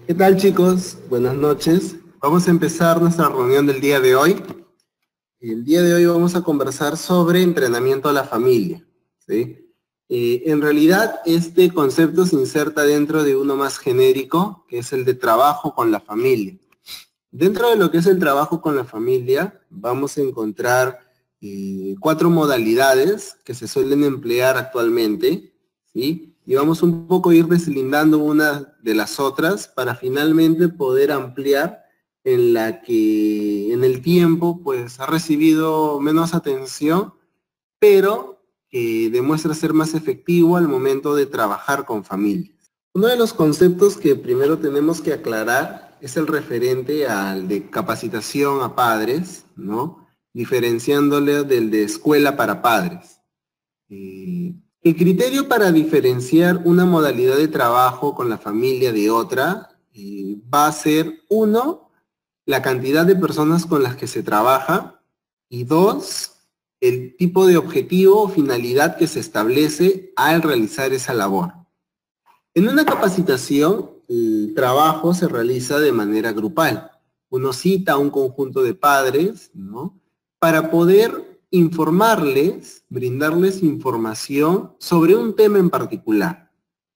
¿Qué tal, chicos? Buenas noches. Vamos a empezar nuestra reunión del día de hoy. El día de hoy vamos a conversar sobre entrenamiento a la familia, ¿sí? En realidad, este concepto se inserta dentro de uno más genérico, que es el de trabajo con la familia. Dentro de lo que es el trabajo con la familia, vamos a encontrar 4 modalidades que se suelen emplear actualmente, ¿sí? Y vamos un poco a ir deslindando una de las otras para finalmente poder ampliar en la que en el tiempo pues ha recibido menos atención, pero que demuestra ser más efectivo al momento de trabajar con familias. Uno de los conceptos que primero tenemos que aclarar es el referente al de capacitación a padres, ¿no? Diferenciándole del de escuela para padres. El criterio para diferenciar una modalidad de trabajo con la familia de otra va a ser, uno, la cantidad de personas con las que se trabaja, y dos, el tipo de objetivo o finalidad que se establece al realizar esa labor. En una capacitación, el trabajo se realiza de manera grupal. Uno cita a un conjunto de padres, ¿no? Para poder informarles, brindarles información sobre un tema en particular,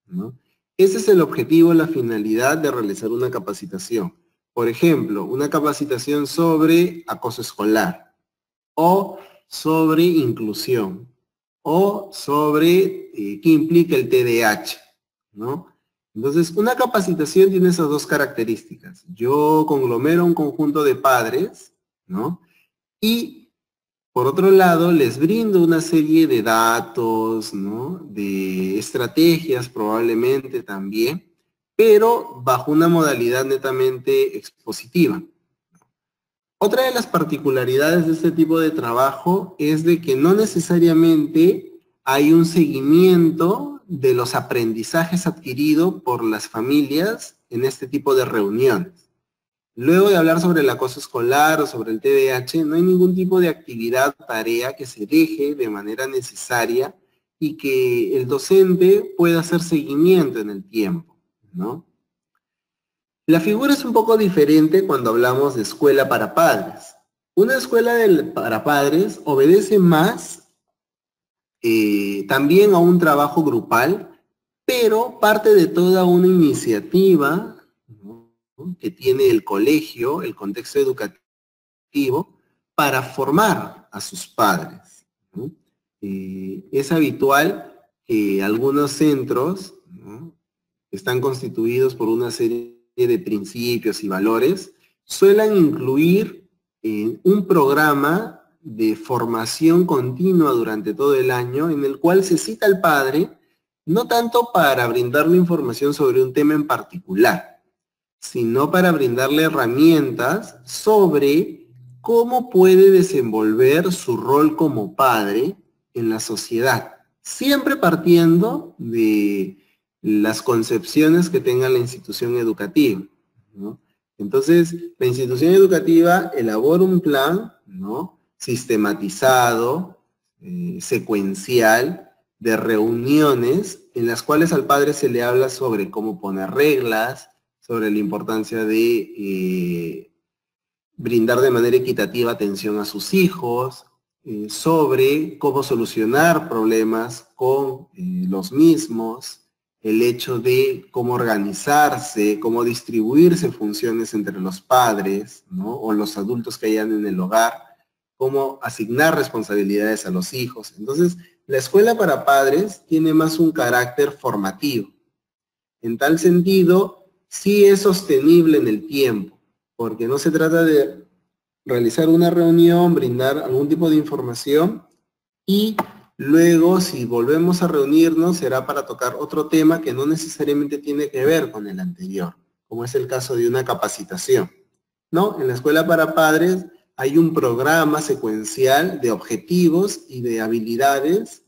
¿no? Ese es el objetivo, la finalidad de realizar una capacitación. Por ejemplo, una capacitación sobre acoso escolar, o sobre inclusión, o sobre qué implica el TDAH, ¿no? Entonces, una capacitación tiene esas dos características. Yo conglomero un conjunto de padres, ¿no? Y, por otro lado, les brindo una serie de datos, ¿no? De estrategias probablemente también, pero bajo una modalidad netamente expositiva. Otra de las particularidades de este tipo de trabajo es de que no necesariamente hay un seguimiento de los aprendizajes adquiridos por las familias en este tipo de reuniones. Luego de hablar sobre el acoso escolar o sobre el TDAH, no hay ningún tipo de actividad, tarea que se deje de manera necesaria y que el docente pueda hacer seguimiento en el tiempo, ¿no? La figura es un poco diferente cuando hablamos de escuela para padres. Una escuela para padres obedece más también a un trabajo grupal, pero parte de toda una iniciativa, ¿no? Que tiene el colegio, el contexto educativo, para formar a sus padres, ¿no? Es habitual que algunos centros, ¿no? Están constituidos por una serie de principios y valores, suelen incluir un programa de formación continua durante todo el año en el cual se cita al padre, no tanto para brindarle información sobre un tema en particular, sino para brindarle herramientas sobre cómo puede desenvolver su rol como padre en la sociedad, siempre partiendo de las concepciones que tenga la institución educativa, ¿no? Entonces, la institución educativa elabora un plan, ¿no? Sistematizado, secuencial, de reuniones en las cuales al padre se le habla sobre cómo poner reglas, sobre la importancia de brindar de manera equitativa atención a sus hijos, sobre cómo solucionar problemas con los mismos, el hecho de cómo organizarse, cómo distribuirse funciones entre los padres, ¿no? O los adultos que hayan en el hogar, cómo asignar responsabilidades a los hijos. Entonces, la escuela para padres tiene más un carácter formativo. En tal sentido, sí es sostenible en el tiempo, porque no se trata de realizar una reunión, brindar algún tipo de información y luego si volvemos a reunirnos será para tocar otro tema que no necesariamente tiene que ver con el anterior, como es el caso de una capacitación. No, en la escuela para padres hay un programa secuencial de objetivos y de habilidades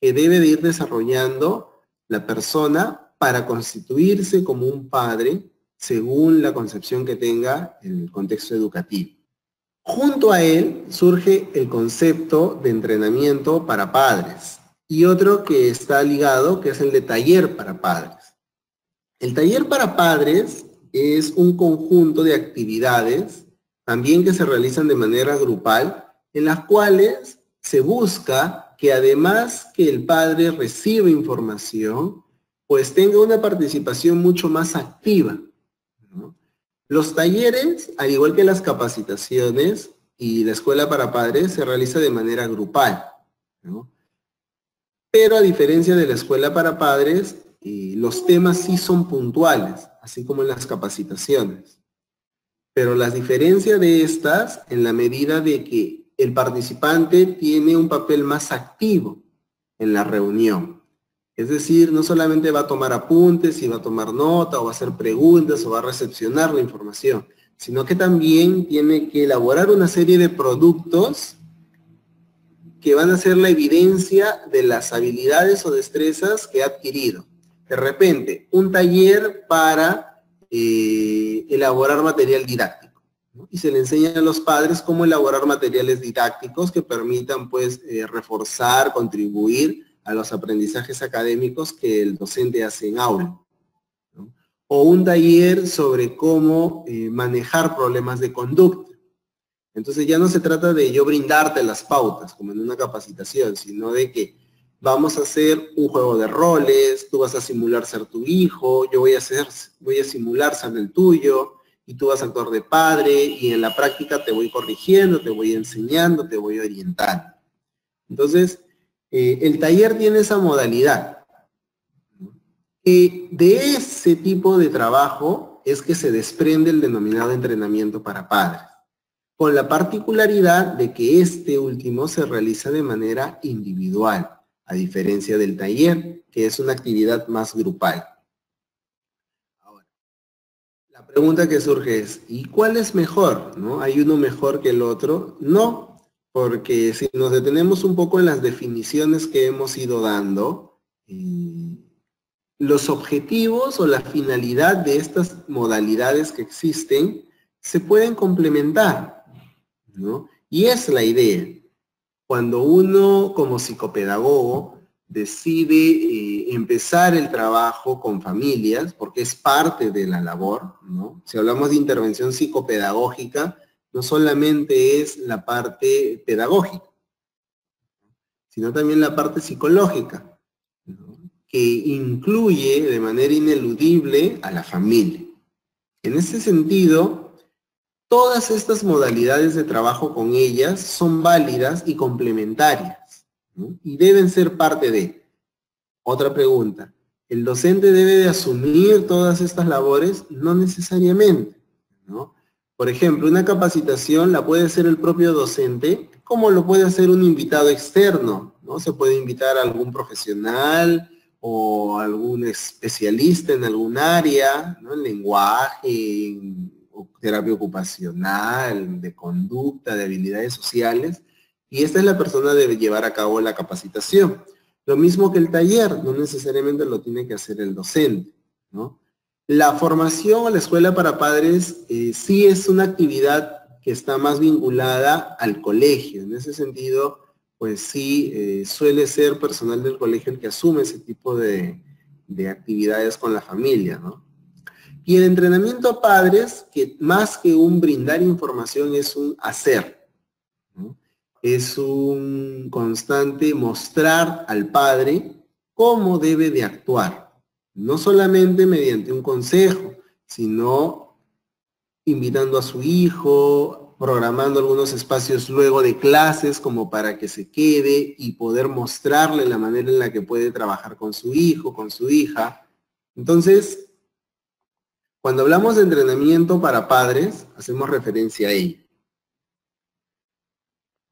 que debe de ir desarrollando la persona para constituirse como un padre según la concepción que tenga en el contexto educativo. Junto a él surge el concepto de entrenamiento para padres y otro que está ligado, que es el de taller para padres. El taller para padres es un conjunto de actividades, también que se realizan de manera grupal, en las cuales se busca que además que el padre reciba información, pues tenga una participación mucho más activa, ¿no? Los talleres, al igual que las capacitaciones y la escuela para padres, se realiza de manera grupal, ¿no? Pero a diferencia de la escuela para padres, los temas sí son puntuales, así como en las capacitaciones. Pero la diferencia de estas, en la medida de que el participante tiene un papel más activo en la reunión. Es decir, no solamente va a tomar apuntes y va a tomar nota o va a hacer preguntas o va a recepcionar la información, sino que también tiene que elaborar una serie de productos que van a ser la evidencia de las habilidades o destrezas que ha adquirido. De repente, un taller para elaborar material didáctico, ¿no? Y se le enseña a los padres cómo elaborar materiales didácticos que permitan, pues, reforzar, contribuir a los aprendizajes académicos que el docente hace en aula, ¿no? O un taller sobre cómo manejar problemas de conducta. Entonces ya no se trata de yo brindarte las pautas, como en una capacitación, sino de que vamos a hacer un juego de roles, tú vas a simular ser tu hijo, yo voy a simular ser el tuyo, y tú vas a actuar de padre, y en la práctica te voy corrigiendo, te voy enseñando, te voy orientando. Entonces, el taller tiene esa modalidad. De ese tipo de trabajo es que se desprende el denominado entrenamiento para padres, con la particularidad de que este último se realiza de manera individual, a diferencia del taller, que es una actividad más grupal. Ahora, la pregunta que surge es, ¿y cuál es mejor? ¿No? ¿Hay uno mejor que el otro? No, porque si nos detenemos un poco en las definiciones que hemos ido dando, los objetivos o la finalidad de estas modalidades que existen se pueden complementar, ¿no? Y es la idea. Cuando uno como psicopedagogo decide empezar el trabajo con familias, porque es parte de la labor, ¿no? Si hablamos de intervención psicopedagógica, no solamente es la parte pedagógica, sino también la parte psicológica, ¿no? Que incluye de manera ineludible a la familia. En ese sentido, todas estas modalidades de trabajo con ellas son válidas y complementarias, ¿no? Y deben ser parte de. Otra pregunta, ¿el docente debe de asumir todas estas labores? No necesariamente, ¿no? Por ejemplo, una capacitación la puede hacer el propio docente, como lo puede hacer un invitado externo, ¿no? Se puede invitar a algún profesional o algún especialista en algún área, ¿no? En lenguaje, en terapia ocupacional, de conducta, de habilidades sociales, y esta es la persona que debe llevar a cabo la capacitación. Lo mismo que el taller, no necesariamente lo tiene que hacer el docente, ¿no? La formación o la escuela para padres sí es una actividad que está más vinculada al colegio. En ese sentido, pues sí, suele ser personal del colegio el que asume ese tipo de actividades con la familia, ¿no? Y el entrenamiento a padres, que más que un brindar información es un hacer, ¿no? Es un constante mostrar al padre cómo debe de actuar, no solamente mediante un consejo, sino invitando a su hijo, programando algunos espacios luego de clases como para que se quede y poder mostrarle la manera en la que puede trabajar con su hijo, con su hija. Entonces, cuando hablamos de entrenamiento para padres, hacemos referencia a ello.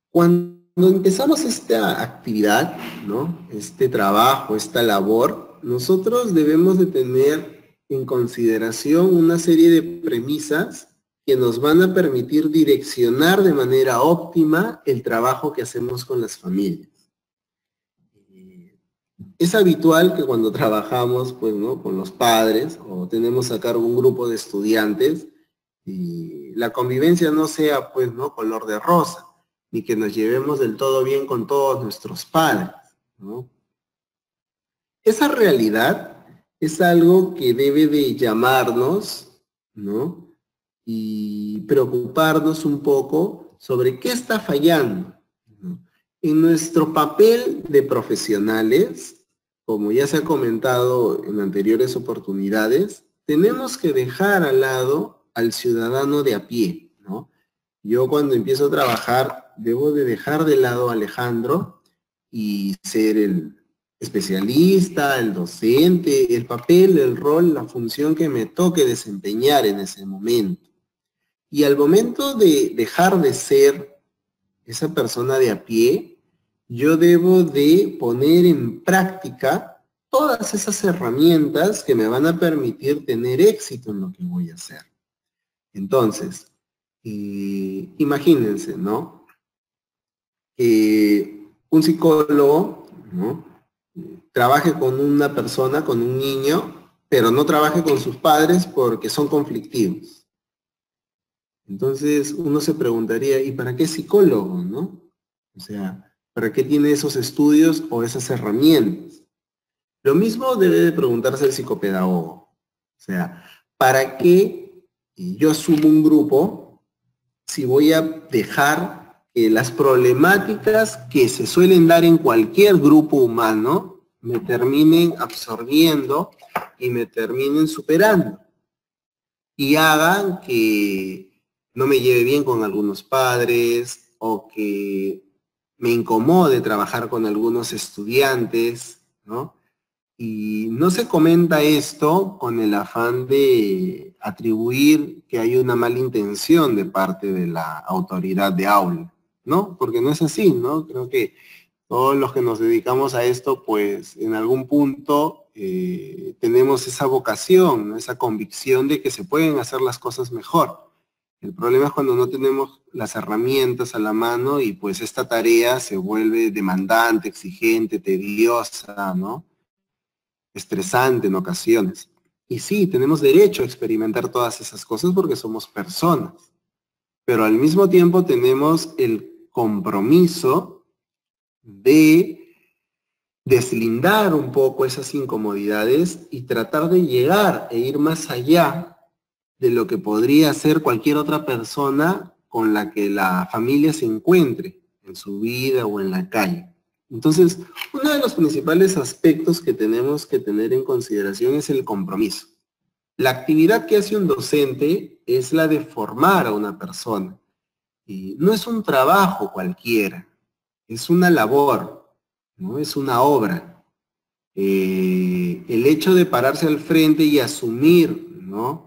Cuando empezamos esta actividad, ¿no? Este trabajo, esta labor, nosotros debemos de tener en consideración una serie de premisas que nos van a permitir direccionar de manera óptima el trabajo que hacemos con las familias. Es habitual que cuando trabajamos, pues, ¿no? Con los padres o tenemos a cargo un grupo de estudiantes, y la convivencia no sea, pues, ¿no? Color de rosa, ni que nos llevemos del todo bien con todos nuestros padres, ¿no? Esa realidad es algo que debe de llamarnos ¿no? Y preocuparnos un poco sobre qué está fallando, ¿no? En nuestro papel de profesionales, como ya se ha comentado en anteriores oportunidades, tenemos que dejar al lado al ciudadano de a pie, ¿no? Yo cuando empiezo a trabajar debo de dejar de lado a Alejandro y ser el especialista, el docente, el papel, el rol, la función que me toque desempeñar en ese momento. Y al momento de dejar de ser esa persona de a pie, yo debo de poner en práctica todas esas herramientas que me van a permitir tener éxito en lo que voy a hacer. Entonces, imagínense, ¿no? Un psicólogo, ¿no? Trabaje con una persona, con un niño, pero no trabaje con sus padres porque son conflictivos. Entonces uno se preguntaría, ¿y para qué psicólogo, no? O sea, ¿para qué tiene esos estudios o esas herramientas? Lo mismo debe de preguntarse el psicopedagogo. O sea, ¿para qué yo asumo un grupo si voy a dejar que las problemáticas que se suelen dar en cualquier grupo humano me terminen absorbiendo y me terminen superando? Y hagan que no me lleve bien con algunos padres o que me incomode trabajar con algunos estudiantes, ¿no? Y no se comenta esto con el afán de atribuir que hay una mala intención de parte de la autoridad de aula, ¿no? Porque no es así, ¿no? Creo que todos los que nos dedicamos a esto, pues en algún punto tenemos esa vocación, ¿no? Esa convicción de que se pueden hacer las cosas mejor. El problema es cuando no tenemos las herramientas a la mano y pues esta tarea se vuelve demandante, exigente, tediosa, ¿no? Estresante en ocasiones. Y sí, tenemos derecho a experimentar todas esas cosas porque somos personas, pero al mismo tiempo tenemos el compromiso de deslindar un poco esas incomodidades y tratar de llegar e ir más allá de lo que podría ser cualquier otra persona con la que la familia se encuentre en su vida o en la calle. Entonces, uno de los principales aspectos que tenemos que tener en consideración es el compromiso. La actividad que hace un docente es la de formar a una persona. Y no es un trabajo cualquiera, es una labor, ¿no? Es una obra. El hecho de pararse al frente y asumir, ¿no?,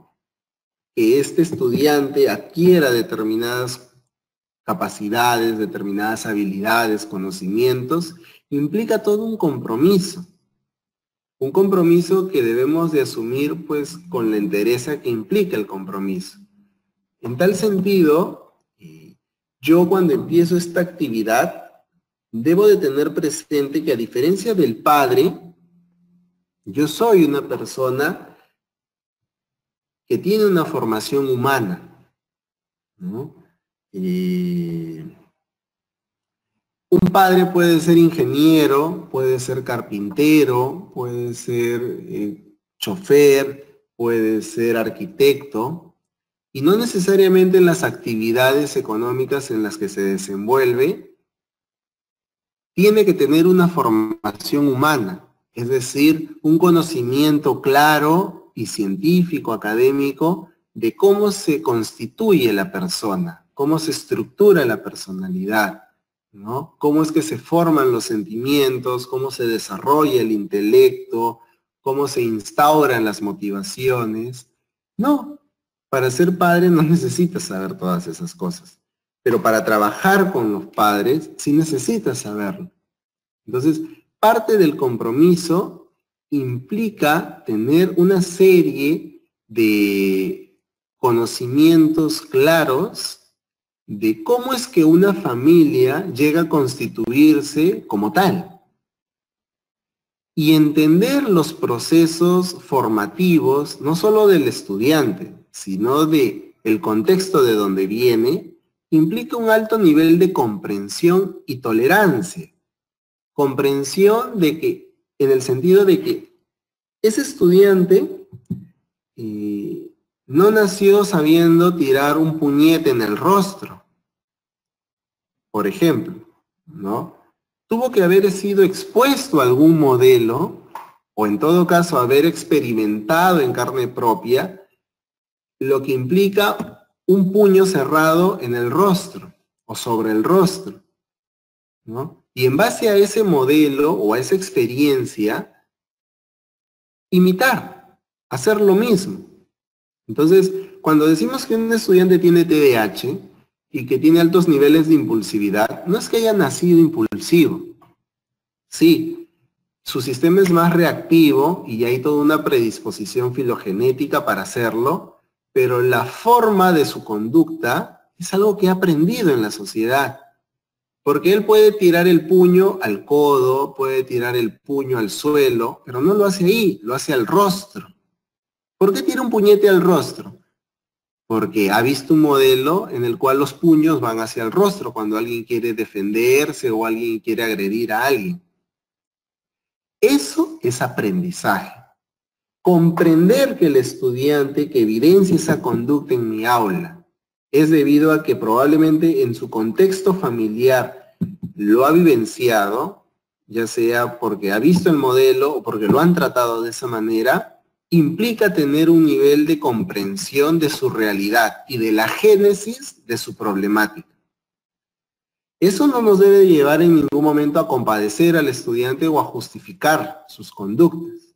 que este estudiante adquiera determinadas capacidades, determinadas habilidades, conocimientos, implica todo un compromiso. Un compromiso que debemos de asumir pues con la entereza que implica el compromiso. En tal sentido, yo cuando empiezo esta actividad, debo de tener presente que a diferencia del padre, yo soy una persona que tiene una formación humana, ¿no? Un padre puede ser ingeniero, puede ser carpintero, puede ser chofer, puede ser arquitecto, y no necesariamente en las actividades económicas en las que se desenvuelve, tiene que tener una formación humana, es decir, un conocimiento claro y científico, académico, de cómo se constituye la persona, cómo se estructura la personalidad, ¿no? Cómo es que se forman los sentimientos, cómo se desarrolla el intelecto, cómo se instauran las motivaciones. No, para ser padre no necesitas saber todas esas cosas, pero para trabajar con los padres sí necesitas saberlo. Entonces, parte del compromiso implica tener una serie de conocimientos claros de cómo es que una familia llega a constituirse como tal. Y entender los procesos formativos, no solo del estudiante, sino de el contexto de donde viene, implica un alto nivel de comprensión y tolerancia. Comprensión de que, en el sentido de que ese estudiante no nació sabiendo tirar un puñete en el rostro, por ejemplo, ¿no? Tuvo que haber sido expuesto a algún modelo, o en todo caso haber experimentado en carne propia, lo que implica un puño cerrado en el rostro, o sobre el rostro, ¿no? Y en base a ese modelo o a esa experiencia, imitar, hacer lo mismo. Entonces, cuando decimos que un estudiante tiene TDAH y que tiene altos niveles de impulsividad, no es que haya nacido impulsivo. Sí, su sistema es más reactivo y hay toda una predisposición filogenética para hacerlo, pero la forma de su conducta es algo que ha aprendido en la sociedad. Porque él puede tirar el puño al codo, puede tirar el puño al suelo, pero no lo hace ahí, lo hace al rostro. ¿Por qué tira un puñete al rostro? Porque ha visto un modelo en el cual los puños van hacia el rostro cuando alguien quiere defenderse o alguien quiere agredir a alguien. Eso es aprendizaje. Comprender que el estudiante que evidencia esa conducta en mi aula es debido a que probablemente en su contexto familiar lo ha vivenciado, ya sea porque ha visto el modelo o porque lo han tratado de esa manera, implica tener un nivel de comprensión de su realidad y de la génesis de su problemática. Eso no nos debe llevar en ningún momento a compadecer al estudiante o a justificar sus conductas.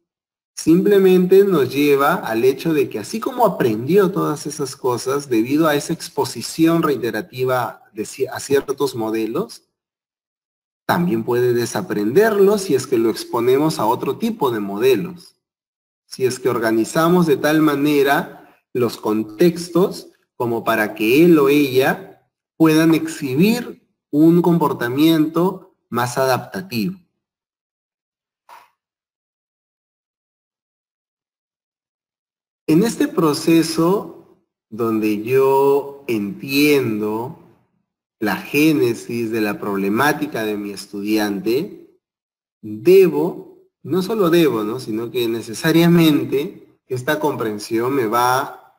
Simplemente nos lleva al hecho de que así como aprendió todas esas cosas debido a esa exposición reiterativa a ciertos modelos, también puede desaprenderlos si es que lo exponemos a otro tipo de modelos. Si es que organizamos de tal manera los contextos como para que él o ella puedan exhibir un comportamiento más adaptativo. En este proceso donde yo entiendo la génesis de la problemática de mi estudiante, no solo debo, ¿no? Sino que necesariamente esta comprensión me va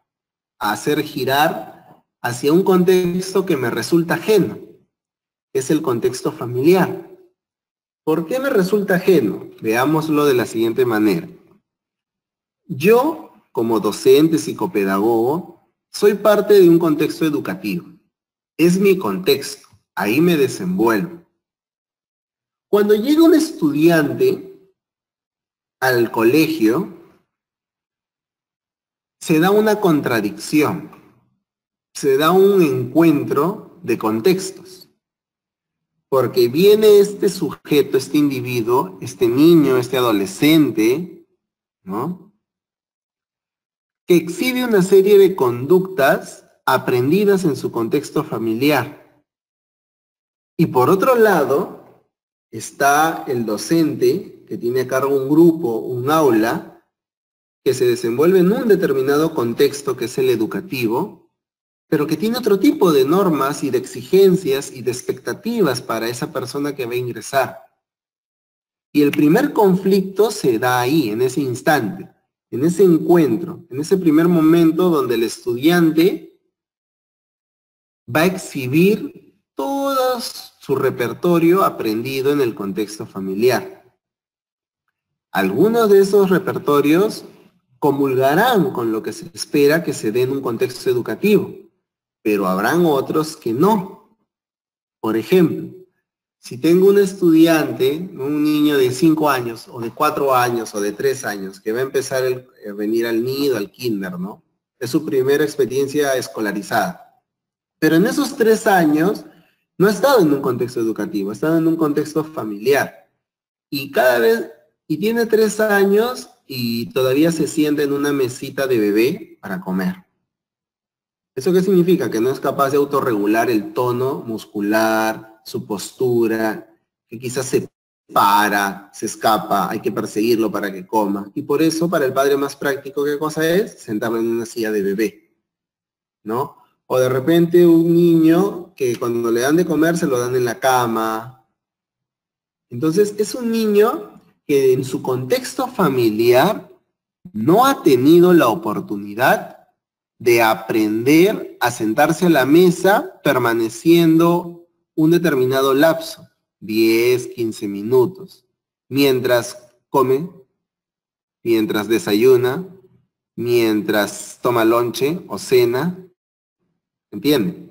a hacer girar hacia un contexto que me resulta ajeno. Es el contexto familiar. ¿Por qué me resulta ajeno? Veámoslo de la siguiente manera. Yo, como docente psicopedagogo, soy parte de un contexto educativo. Es mi contexto. Ahí me desenvuelvo. Cuando llega un estudiante al colegio, se da una contradicción, se da un encuentro de contextos. Porque viene este sujeto, este individuo, este niño, este adolescente, ¿no? Que exhibe una serie de conductas aprendidas en su contexto familiar. Y por otro lado, está el docente que tiene a cargo un grupo, un aula, que se desenvuelve en un determinado contexto que es el educativo, pero que tiene otro tipo de normas y de exigencias y de expectativas para esa persona que va a ingresar. Y el primer conflicto se da ahí, en ese instante, en ese encuentro, en ese primer momento donde el estudiante va a exhibir todo su repertorio aprendido en el contexto familiar. Algunos de esos repertorios comulgarán con lo que se espera que se dé en un contexto educativo, pero habrán otros que no. Por ejemplo, si tengo un estudiante, un niño de 5 años, o de 4 años, o de 3 años, que va a empezar a venir al nido, al kinder, ¿no? Es su primera experiencia escolarizada. Pero en esos 3 años no ha estado en un contexto educativo, ha estado en un contexto familiar. Y tiene 3 años y todavía se sienta en una mesita de bebé para comer. ¿Eso qué significa? Que no es capaz de autorregular el tono muscular, su postura, que quizás se para, se escapa, hay que perseguirlo para que coma. Y por eso, para el padre más práctico, ¿qué cosa es? Sentarlo en una silla de bebé, ¿no? O de repente un niño que cuando le dan de comer se lo dan en la cama. Entonces, es un niño que en su contexto familiar no ha tenido la oportunidad de aprender a sentarse a la mesa permaneciendo un determinado lapso, 10, 15 minutos, mientras come, mientras desayuna, mientras toma lonche o cena, ¿entiende?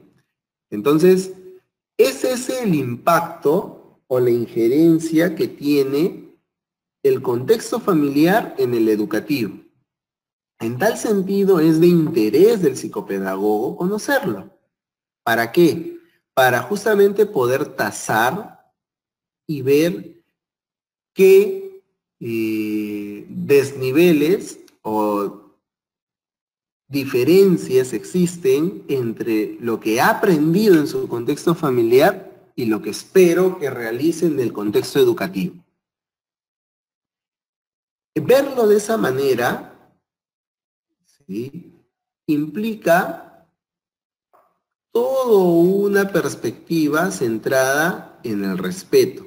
Entonces, ese es el impacto o la injerencia que tiene el contexto familiar en el educativo. En tal sentido, es de interés del psicopedagogo conocerlo. ¿Para qué? Para justamente poder tasar y ver qué desniveles o diferencias existen entre lo que ha aprendido en su contexto familiar y lo que espero que realice en el contexto educativo. Verlo de esa manera, ¿sí?, implica toda una perspectiva centrada en el respeto.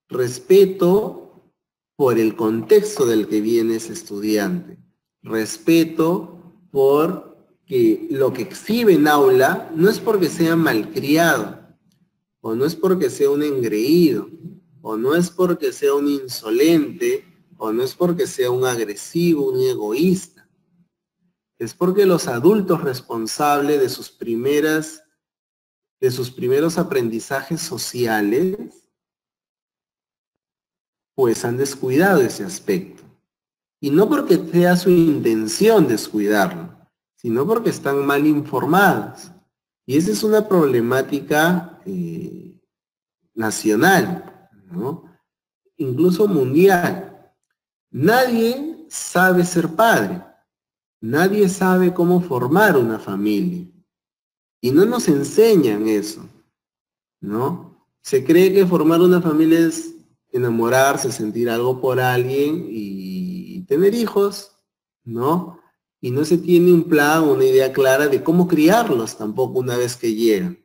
Respeto por el contexto del que viene ese estudiante. Respeto por que lo que exhibe en aula no es porque sea malcriado, o no es porque sea un engreído, o no es porque sea un insolente, o no es porque sea un agresivo, un egoísta. Es porque los adultos responsables de sus primeros aprendizajes sociales, pues han descuidado ese aspecto. Y no porque sea su intención descuidarlo, sino porque están mal informados. Y esa es una problemática nacional, ¿no?, incluso mundial. Nadie sabe ser padre. Nadie sabe cómo formar una familia. Y no nos enseñan eso, ¿no? Se cree que formar una familia es enamorarse, sentir algo por alguien y tener hijos, ¿no? Y no se tiene un plan, una idea clara de cómo criarlos tampoco una vez que llegan,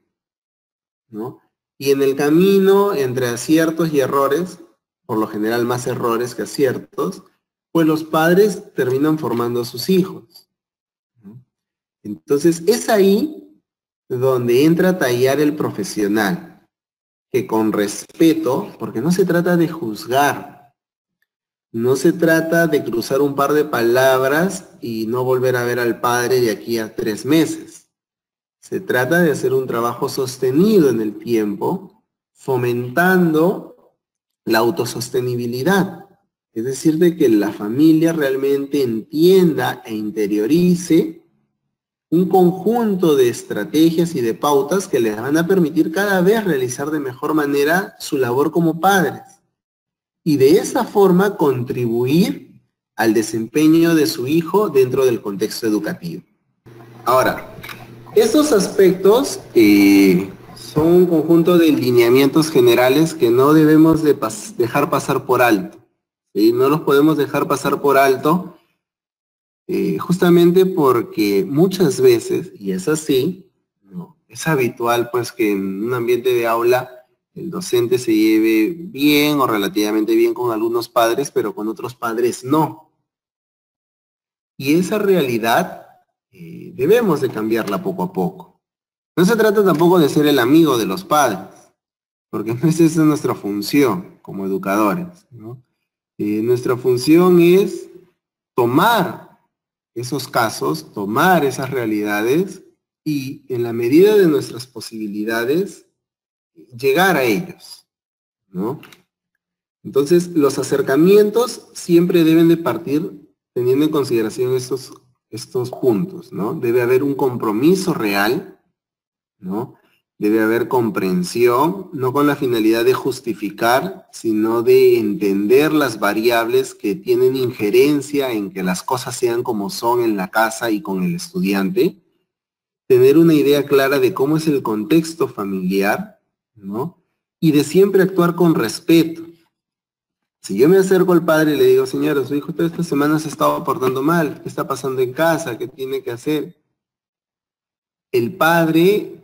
¿no? Y en el camino, entre aciertos y errores, por lo general más errores que aciertos, pues los padres terminan formando a sus hijos, ¿no? Entonces es ahí donde entra a tallar el profesional, que con respeto, porque no se trata de juzgar, no se trata de cruzar un par de palabras y no volver a ver al padre de aquí a 3 meses. Se trata de hacer un trabajo sostenido en el tiempo, fomentando la autosostenibilidad. Es decir, de que la familia realmente entienda e interiorice un conjunto de estrategias y de pautas que les van a permitir cada vez realizar de mejor manera su labor como padres. Y de esa forma contribuir al desempeño de su hijo dentro del contexto educativo. Ahora, estos aspectos son un conjunto de lineamientos generales que no debemos dejar pasar por alto, ¿sí? No los podemos dejar pasar por alto, justamente porque muchas veces, y es así, ¿no?, es habitual pues que en un ambiente de aula el docente se lleve bien o relativamente bien con algunos padres, pero con otros padres no. Y esa realidad debemos de cambiarla poco a poco. No se trata tampoco de ser el amigo de los padres, porque no es esa nuestra función como educadores, ¿no? Nuestra función es tomar esos casos, tomar esas realidades y en la medida de nuestras posibilidades llegar a ellos, ¿no? Entonces, los acercamientos siempre deben de partir teniendo en consideración estos puntos, ¿no? Debe haber un compromiso real, ¿no? Debe haber comprensión, no con la finalidad de justificar, sino de entender las variables que tienen injerencia en que las cosas sean como son en la casa y con el estudiante. Tener una idea clara de cómo es el contexto familiar, ¿no? Y de siempre actuar con respeto. Si yo me acerco al padre y le digo, señora, su hijo toda esta semana se ha estado portando mal, ¿qué está pasando en casa? ¿Qué tiene que hacer? El padre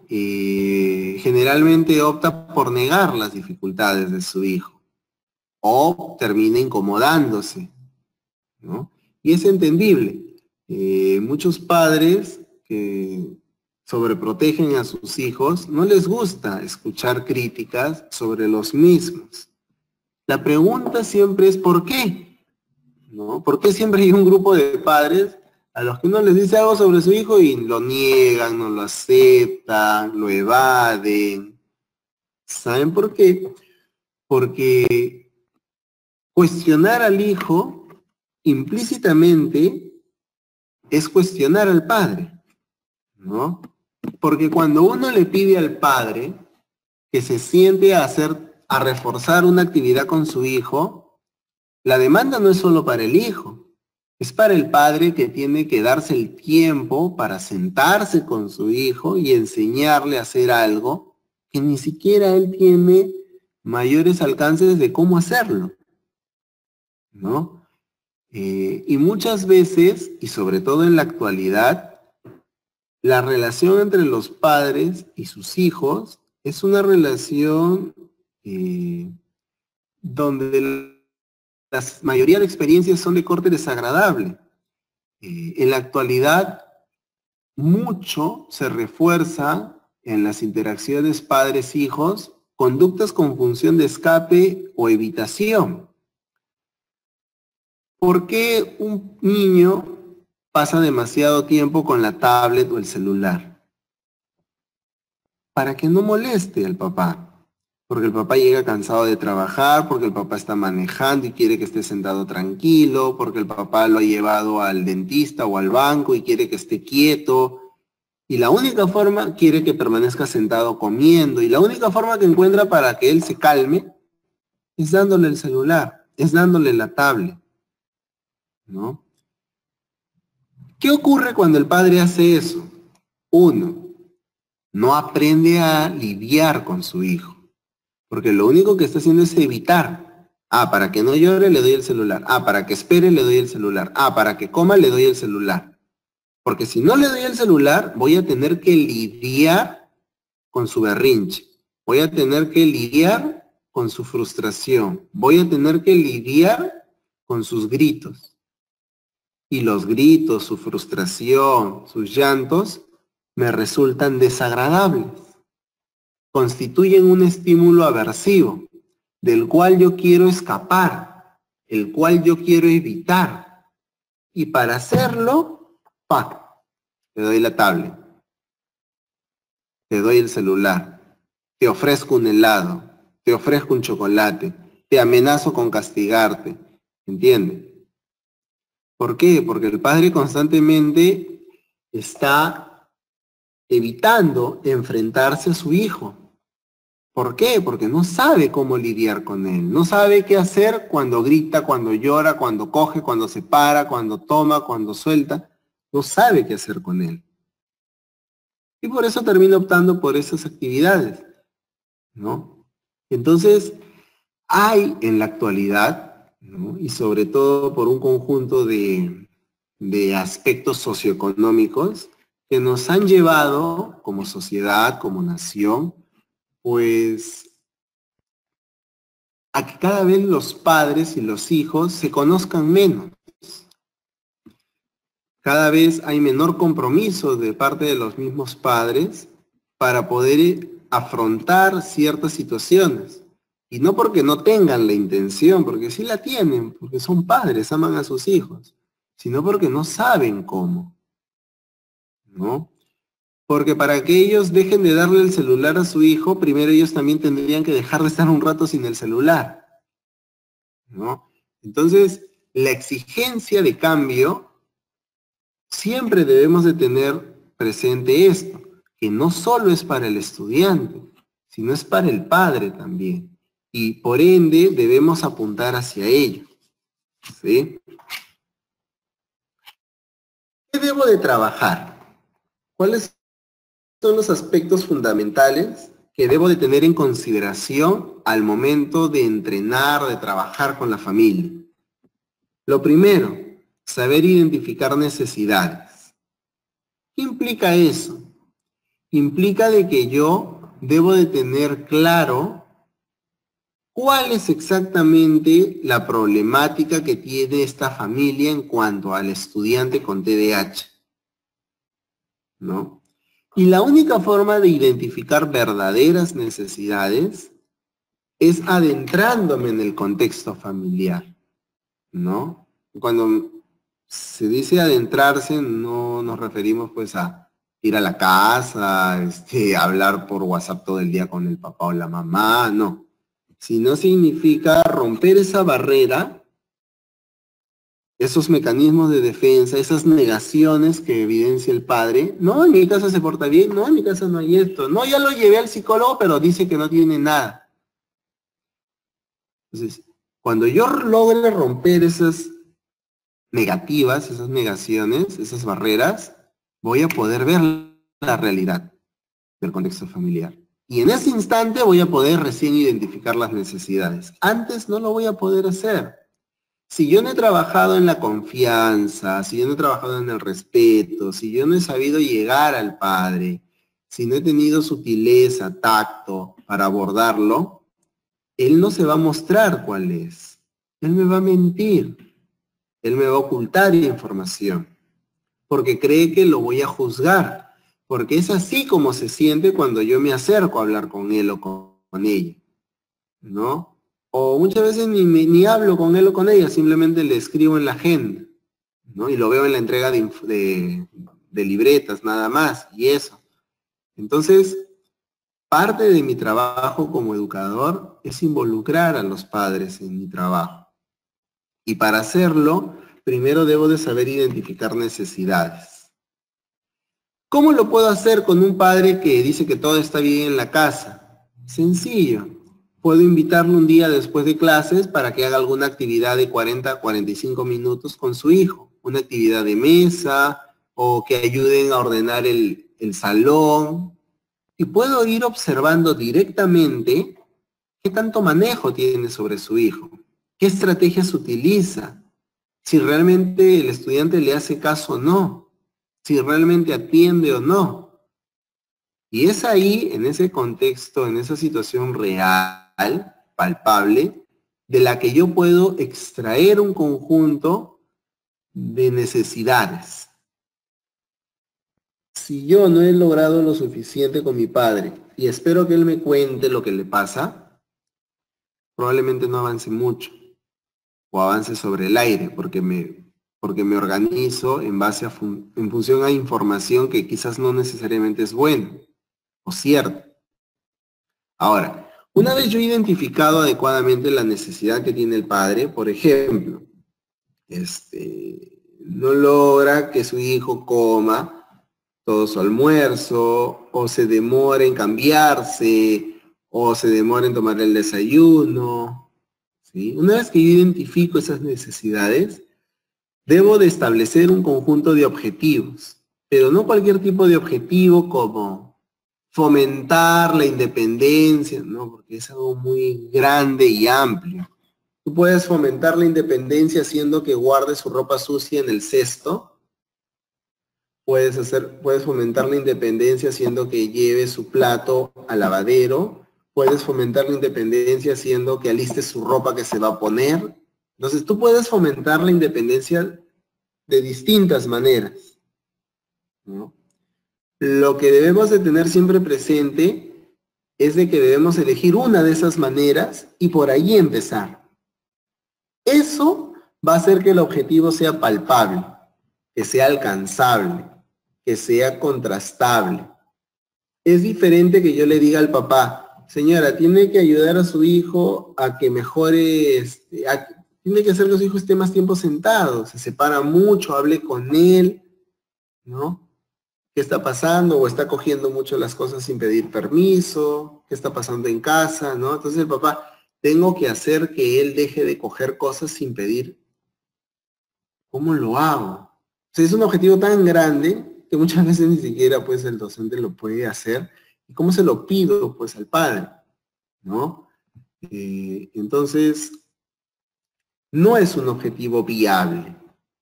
generalmente opta por negar las dificultades de su hijo o termina incomodándose, ¿no? Y es entendible. Muchos padres que sobreprotegen a sus hijos, no les gusta escuchar críticas sobre los mismos. La pregunta siempre es ¿por qué? ¿No? ¿Por qué siempre hay un grupo de padres a los que uno les dice algo sobre su hijo y lo niegan, no lo aceptan, lo evaden? ¿Saben por qué? Porque cuestionar al hijo implícitamente es cuestionar al padre, ¿no? Porque cuando uno le pide al padre que se siente a reforzar una actividad con su hijo, la demanda no es solo para el hijo, es para el padre que tiene que darse el tiempo para sentarse con su hijo y enseñarle a hacer algo que ni siquiera él tiene mayores alcances de cómo hacerlo, ¿no? Y muchas veces, y sobre todo en la actualidad, la relación entre los padres y sus hijos es una relación donde la mayoría de experiencias son de corte desagradable. En la actualidad, mucho se refuerza en las interacciones padres-hijos conductas con función de escape o evitación. ¿Por qué un niño pasa demasiado tiempo con la tablet o el celular? Para que no moleste al papá. Porque el papá llega cansado de trabajar, porque el papá está manejando y quiere que esté sentado tranquilo, porque el papá lo ha llevado al dentista o al banco y quiere que esté quieto. Y la única forma quiere que permanezca sentado comiendo. Y la única forma que encuentra para que él se calme es dándole el celular, es dándole la tablet, ¿no? ¿Qué ocurre cuando el padre hace eso? Uno, no aprende a lidiar con su hijo, porque lo único que está haciendo es evitar. Para que no llore le doy el celular. Para que espere le doy el celular. Para que coma le doy el celular. Porque si no le doy el celular, voy a tener que lidiar con su berrinche. Voy a tener que lidiar con su frustración. Voy a tener que lidiar con sus gritos. Y los gritos, su frustración, sus llantos, me resultan desagradables. Constituyen un estímulo aversivo, del cual yo quiero escapar, el cual yo quiero evitar. Y para hacerlo, te doy la tablet, te doy el celular, te ofrezco un helado, te ofrezco un chocolate, te amenazo con castigarte. ¿Entiendes? ¿Por qué? Porque el padre constantemente está evitando enfrentarse a su hijo. ¿Por qué? Porque no sabe cómo lidiar con él. No sabe qué hacer cuando grita, cuando llora, cuando coge, cuando se para, cuando toma, cuando suelta. No sabe qué hacer con él. Y por eso termina optando por esas actividades, ¿no? Entonces, hay en la actualidad, ¿no? Y sobre todo por un conjunto de aspectos socioeconómicos que nos han llevado como sociedad, como nación, pues a que cada vez los padres y los hijos se conozcan menos. Cada vez hay menor compromiso de parte de los mismos padres para poder afrontar ciertas situaciones. Y no porque no tengan la intención, porque sí la tienen, porque son padres, aman a sus hijos, sino porque no saben cómo, ¿no? Porque para que ellos dejen de darle el celular a su hijo, primero ellos también tendrían que dejar de estar un rato sin el celular, ¿no? Entonces, la exigencia de cambio, siempre debemos de tener presente esto, que no solo es para el estudiante, sino es para el padre también. Y por ende debemos apuntar hacia ello, ¿sí? ¿Qué debo de trabajar? ¿Cuáles son los aspectos fundamentales que debo de tener en consideración al momento de entrenar, de trabajar con la familia? Lo primero, saber identificar necesidades. ¿Qué implica eso? Implica de que yo debo de tener claro ¿Cuál es exactamente la problemática que tiene esta familia en cuanto al estudiante con TDAH? ¿No? Y la única forma de identificar verdaderas necesidades es adentrándome en el contexto familiar, ¿no? Cuando se dice adentrarse, no nos referimos pues a ir a la casa, hablar por WhatsApp todo el día con el papá o la mamá, no. Sino significa romper esa barrera, esos mecanismos de defensa, esas negaciones que evidencia el padre. No, en mi casa se porta bien, no, en mi casa no hay esto. No, ya lo llevé al psicólogo, pero dice que no tiene nada. Entonces, cuando yo logre romper esas negativas, esas negaciones, esas barreras, voy a poder ver la realidad del contexto familiar. Y en ese instante voy a poder recién identificar las necesidades. Antes no lo voy a poder hacer. Si yo no he trabajado en la confianza, si yo no he trabajado en el respeto, si yo no he sabido llegar al padre, si no he tenido sutileza, tacto para abordarlo, él no se va a mostrar cuál es. Él me va a mentir. Él me va a ocultar información. Porque cree que lo voy a juzgar. Porque es así como se siente cuando yo me acerco a hablar con él o con ella. ¿No? O muchas veces ni hablo con él o con ella, simplemente le escribo en la agenda, ¿no? Y lo veo en la entrega de libretas, nada más, y eso. Entonces, parte de mi trabajo como educador es involucrar a los padres en mi trabajo. Y para hacerlo, primero debo de saber identificar necesidades. ¿Cómo lo puedo hacer con un padre que dice que todo está bien en la casa? Sencillo. Puedo invitarlo un día después de clases para que haga alguna actividad de 40 a 45 minutos con su hijo. Una actividad de mesa o que ayuden a ordenar el salón. Y puedo ir observando directamente qué tanto manejo tiene sobre su hijo, qué estrategias utiliza, si realmente el estudiante le hace caso o no, si realmente atiende o no. Y es ahí, en ese contexto, en esa situación real, palpable, de la que yo puedo extraer un conjunto de necesidades. Si yo no he logrado lo suficiente con mi padre y espero que él me cuente lo que le pasa, probablemente no avance mucho o avance sobre el aire porque me organizo en base en función a información que quizás no necesariamente es buena o cierta. Ahora, una vez yo he identificado adecuadamente la necesidad que tiene el padre, por ejemplo, no logra que su hijo coma todo su almuerzo, o se demora en cambiarse, o se demora en tomar el desayuno, ¿sí? Una vez que yo identifico esas necesidades, debo de establecer un conjunto de objetivos, pero no cualquier tipo de objetivo como fomentar la independencia, ¿no? Porque es algo muy grande y amplio. Tú puedes fomentar la independencia haciendo que guarde su ropa sucia en el cesto. Puedes fomentar la independencia haciendo que lleve su plato al lavadero. Puedes fomentar la independencia haciendo que aliste su ropa que se va a poner. Entonces tú puedes fomentar la independencia de distintas maneras, ¿no? Lo que debemos de tener siempre presente es de que debemos elegir una de esas maneras y por ahí empezar. Eso va a hacer que el objetivo sea palpable, que sea alcanzable, que sea contrastable. Es diferente que yo le diga al papá, señora, tiene que ayudar a su hijo a que mejore, tiene que hacer que su hijo esté más tiempo sentado, se separa mucho, hable con él, ¿no? ¿Qué está pasando? O está cogiendo mucho las cosas sin pedir permiso, ¿qué está pasando en casa? ¿No? Entonces el papá, tengo que hacer que él deje de coger cosas sin pedir. ¿Cómo lo hago? O sea, es un objetivo tan grande que muchas veces ni siquiera pues el docente lo puede hacer. ¿Y cómo se lo pido pues al padre? ¿No? Entonces, no es un objetivo viable.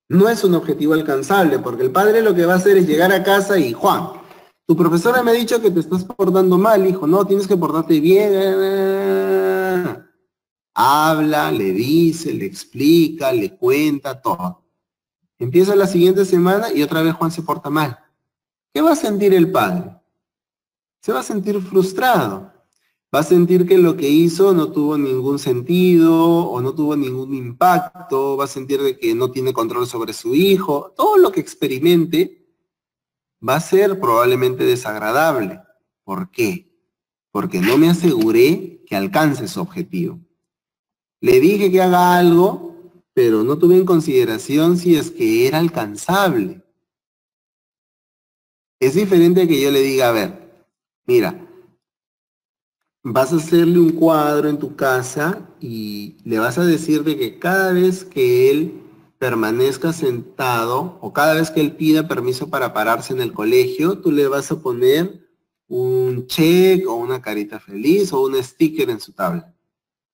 No es un objetivo alcanzable, porque el padre lo que va a hacer es llegar a casa y, Juan, tu profesora me ha dicho que te estás portando mal, hijo, no, tienes que portarte bien. Habla, le dice, le explica, le cuenta, todo. Empieza la siguiente semana y otra vez Juan se porta mal. ¿Qué va a sentir el padre? Se va a sentir frustrado. Va a sentir que lo que hizo no tuvo ningún sentido o no tuvo ningún impacto. Va a sentir de que no tiene control sobre su hijo. Todo lo que experimente va a ser probablemente desagradable. ¿Por qué? Porque no me aseguré que alcance su objetivo. Le dije que haga algo, pero no tuve en consideración si es que era alcanzable. Es diferente a que yo le diga, a ver, mira, vas a hacerle un cuadro en tu casa y le vas a decir de que cada vez que él permanezca sentado o cada vez que él pida permiso para pararse en el colegio, tú le vas a poner un check o una carita feliz o un sticker en su tabla.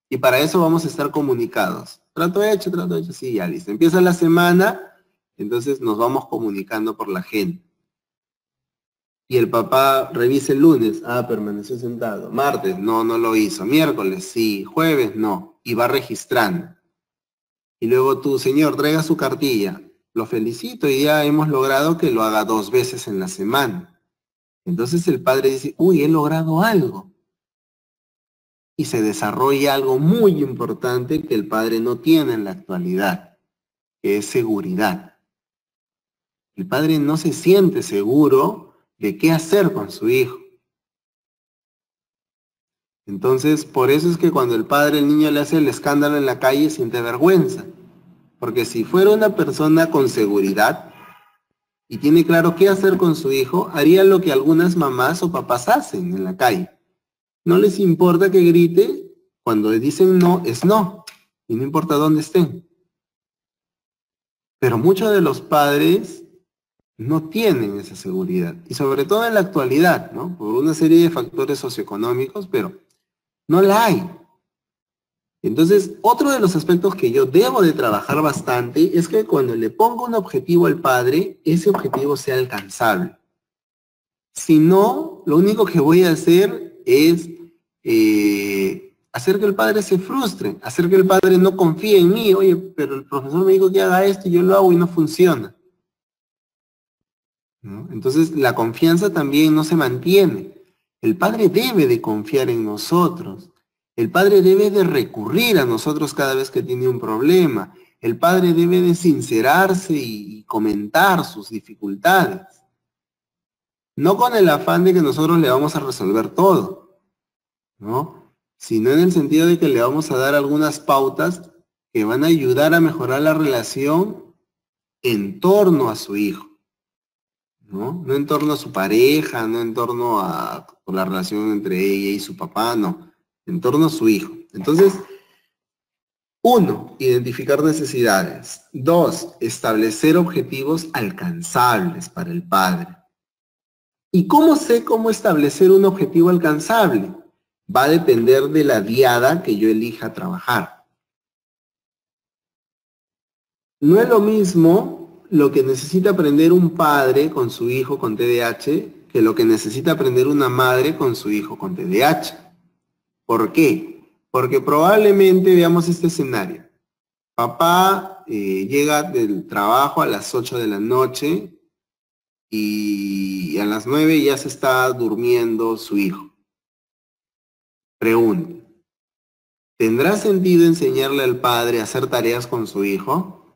Y para eso vamos a estar comunicados. Trato hecho, sí, ya listo. Empieza la semana, entonces nos vamos comunicando por la gente. Y el papá revisa el lunes, permaneció sentado. Martes, no lo hizo. Miércoles, sí. Jueves, no. Y va registrando. Y luego tú, señor, traiga su cartilla. Lo felicito y ya hemos logrado que lo haga 2 veces en la semana. Entonces el padre dice, uy, he logrado algo. Y se desarrolla algo muy importante que el padre no tiene en la actualidad, que es seguridad. El padre no se siente seguro de qué hacer con su hijo. Entonces, por eso es que cuando el niño le hace el escándalo en la calle, siente vergüenza. Porque si fuera una persona con seguridad y tiene claro qué hacer con su hijo, haría lo que algunas mamás o papás hacen en la calle. No les importa que grite, cuando le dicen no, es no. Y no importa dónde estén. Pero muchos de los padres no tienen esa seguridad. Y sobre todo en la actualidad, ¿no? Por una serie de factores socioeconómicos, pero no la hay. Entonces, otro de los aspectos que yo debo de trabajar bastante es que cuando le pongo un objetivo al padre, ese objetivo sea alcanzable. Si no, lo único que voy a hacer es hacer que el padre se frustre, hacer que el padre no confíe en mí. Oye, pero el profesor me dijo que haga esto y yo lo hago y no funciona, ¿no? Entonces, la confianza también no se mantiene. El padre debe de confiar en nosotros. El padre debe de recurrir a nosotros cada vez que tiene un problema. El padre debe de sincerarse y comentar sus dificultades. No con el afán de que nosotros le vamos a resolver todo, ¿no? Sino en el sentido de que le vamos a dar algunas pautas que van a ayudar a mejorar la relación en torno a su hijo, ¿no? No en torno a su pareja, no en torno a la relación entre ella y su papá, no. En torno a su hijo. Entonces, 1, identificar necesidades. 2, establecer objetivos alcanzables para el padre. ¿Y cómo sé cómo establecer un objetivo alcanzable? Va a depender de la diada que yo elija trabajar. No es lo mismo lo que necesita aprender un padre con su hijo con TDAH que lo que necesita aprender una madre con su hijo con TDAH. ¿Por qué? Porque probablemente veamos este escenario. Papá llega del trabajo a las 8 de la noche y a las 9 ya se está durmiendo su hijo. Pregunta, ¿tendrá sentido enseñarle al padre a hacer tareas con su hijo?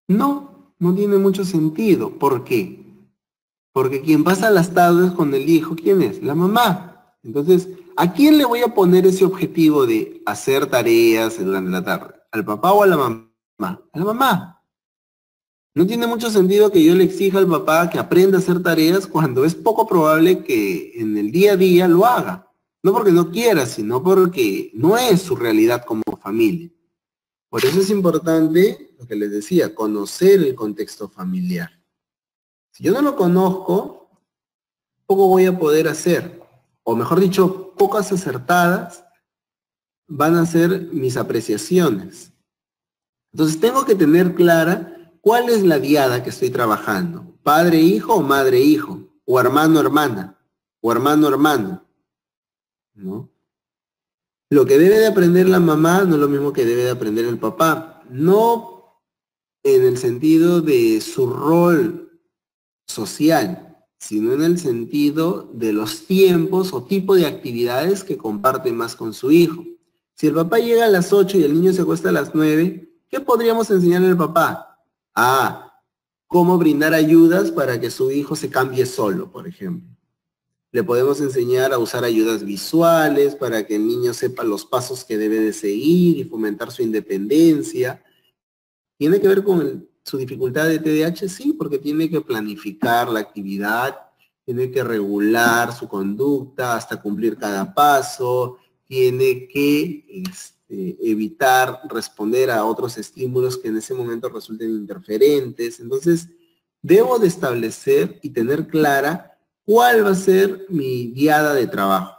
No, no tiene mucho sentido. ¿Por qué? Porque quien pasa las tardes con el hijo, ¿quién es? La mamá. Entonces, ¿a quién le voy a poner ese objetivo de hacer tareas durante la tarde? ¿Al papá o a la mamá? A la mamá. No tiene mucho sentido que yo le exija al papá que aprenda a hacer tareas cuando es poco probable que en el día a día lo haga. No porque no quiera, sino porque no es su realidad como familia. Por eso es importante, lo que les decía, conocer el contexto familiar. Si yo no lo conozco, poco voy a poder hacer. O mejor dicho, pocas acertadas van a ser mis apreciaciones. Entonces tengo que tener clara cuál es la diada que estoy trabajando. Padre-hijo o madre-hijo. O hermano-hermana. O hermano-hermano. ¿No? Lo que debe de aprender la mamá no es lo mismo que debe de aprender el papá. No en el sentido de su rol social, sino en el sentido de los tiempos o tipo de actividades que comparte más con su hijo. Si el papá llega a las 8 y el niño se acuesta a las 9, ¿qué podríamos enseñarle al papá? Cómo brindar ayudas para que su hijo se cambie solo, por ejemplo. Le podemos enseñar a usar ayudas visuales para que el niño sepa los pasos que debe de seguir y fomentar su independencia. ¿Tiene que ver con su dificultad de TDAH? Sí, porque tiene que planificar la actividad, tiene que regular su conducta hasta cumplir cada paso, tiene que evitar responder a otros estímulos que en ese momento resulten interferentes. Entonces, debo de establecer y tener clara cuál va a ser mi diada de trabajo.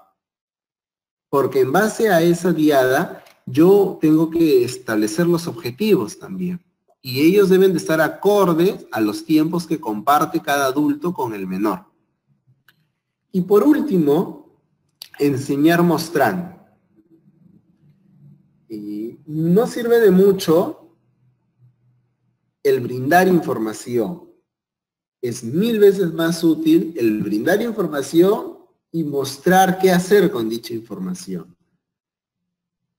Porque en base a esa diada, yo tengo que establecer los objetivos también. Y ellos deben de estar acordes a los tiempos que comparte cada adulto con el menor. Y por último, enseñar mostrando. Y no sirve de mucho el brindar información. Es 1000 veces más útil el brindar información y mostrar qué hacer con dicha información.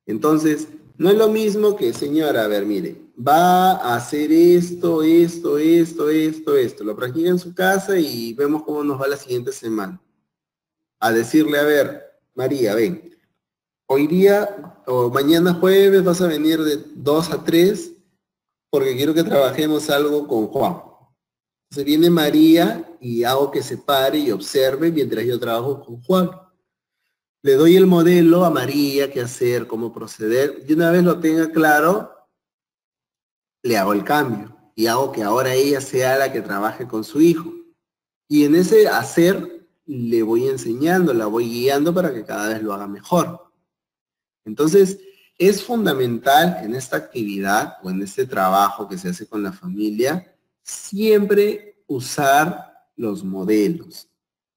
Entonces, no es lo mismo que, señora, a ver, mire, va a hacer esto, esto, esto, esto, esto. Lo practica en su casa y vemos cómo nos va la siguiente semana. A decirle, a ver, María, ven, hoy día o mañana jueves vas a venir de 2 a 3 porque quiero que trabajemos algo con Juan. Entonces viene María y hago que se pare y observe mientras yo trabajo con Juan. Le doy el modelo a María, qué hacer, cómo proceder. Y una vez lo tenga claro, le hago el cambio. Y hago que ahora ella sea la que trabaje con su hijo. Y en ese hacer, le voy enseñando, la voy guiando para que cada vez lo haga mejor. Entonces, es fundamental en esta actividad o en este trabajo que se hace con la familia, siempre usar los modelos,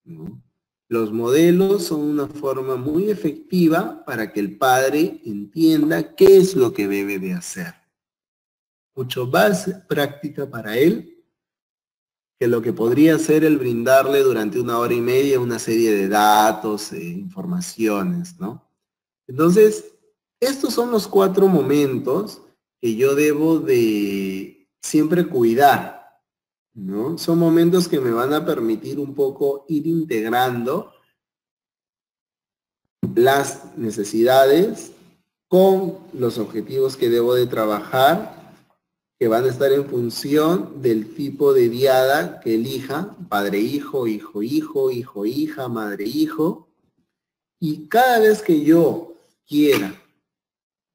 ¿no? Los modelos son una forma muy efectiva para que el padre entienda qué es lo que debe de hacer. Mucho más práctica para él que lo que podría ser el brindarle durante 1 hora y media una serie de datos e informaciones, ¿no? Entonces, estos son los 4 momentos que yo debo de siempre cuidar, ¿no? Son momentos que me van a permitir un poco ir integrando las necesidades con los objetivos que debo de trabajar, que van a estar en función del tipo de diada que elija, padre-hijo, hijo-hijo, hijo-hija, madre-hijo. Y cada vez que yo quiera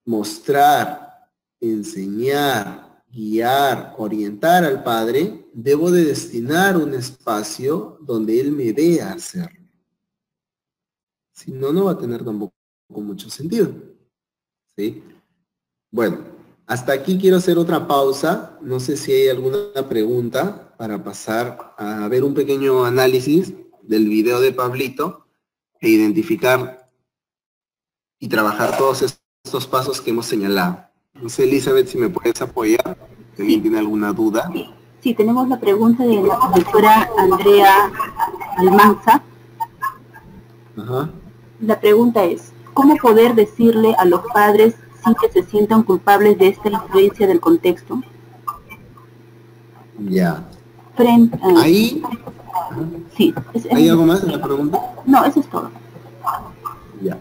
mostrar, enseñar, guiar, orientar al padre, debo de destinar un espacio donde él me vea hacerlo. Si no, no va a tener tampoco mucho sentido. ¿Sí? Bueno, hasta aquí quiero hacer otra pausa. No sé si hay alguna pregunta para pasar a ver un pequeño análisis del video de Pablito e identificar y trabajar todos estos pasos que hemos señalado. No sé, Elizabeth, si me puedes apoyar, si alguien tiene alguna duda. Sí, tenemos la pregunta de la profesora Andrea Almanza. Ajá. La pregunta es, ¿cómo poder decirle a los padres sin que se sientan culpables de esta influencia del contexto? Ya. Ahí... Sí. ¿Hay algo más en la pregunta? No, eso es todo. Ya.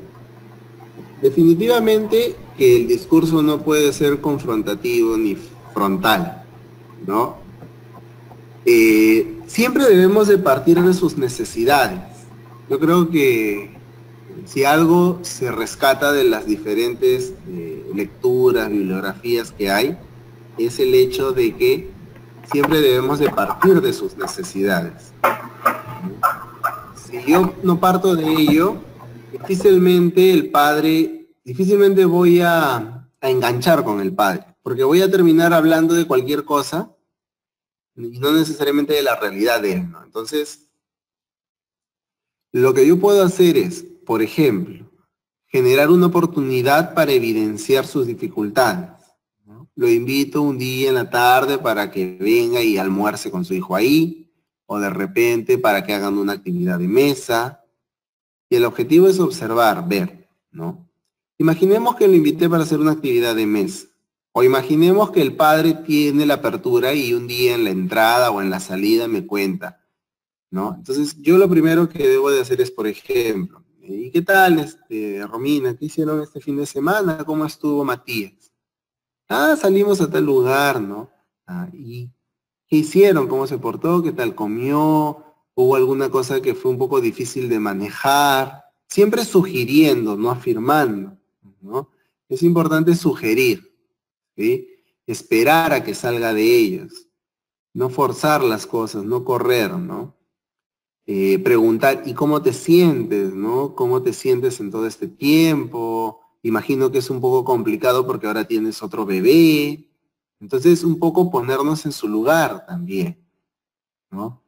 Definitivamente que el discurso no puede ser confrontativo ni frontal, ¿no? Siempre debemos de partir de sus necesidades. Yo creo que si algo se rescata de las diferentes lecturas, bibliografías que hay, es el hecho de que siempre debemos de partir de sus necesidades. Si yo no parto de ello, difícilmente voy a enganchar con el padre, porque voy a terminar hablando de cualquier cosa y no necesariamente de la realidad de él, ¿no? Entonces, lo que yo puedo hacer es, por ejemplo, generar una oportunidad para evidenciar sus dificultades, ¿no? Lo invito un día en la tarde para que venga y almuerce con su hijo ahí, o de repente para que hagan una actividad de mesa. Y el objetivo es observar, ver, ¿no? Imaginemos que lo invité para hacer una actividad de mesa. O imaginemos que el padre tiene la apertura y un día en la entrada o en la salida me cuenta, ¿no? Entonces, yo lo primero que debo de hacer es, por ejemplo, ¿y qué tal, Romina? ¿Qué hicieron este fin de semana? ¿Cómo estuvo Matías? Ah, salimos a tal lugar, ¿no? Ah, ¿y qué hicieron? ¿Cómo se portó? ¿Qué tal comió? ¿Hubo alguna cosa que fue un poco difícil de manejar? Siempre sugiriendo, no afirmando, ¿no? Es importante sugerir, ¿sí? Esperar a que salga de ellos, no forzar las cosas, no correr, ¿no? Preguntar, ¿y cómo te sientes, no? ¿Cómo te sientes en todo este tiempo? Imagino que es un poco complicado porque ahora tienes otro bebé. Entonces, un poco ponernos en su lugar también, ¿no?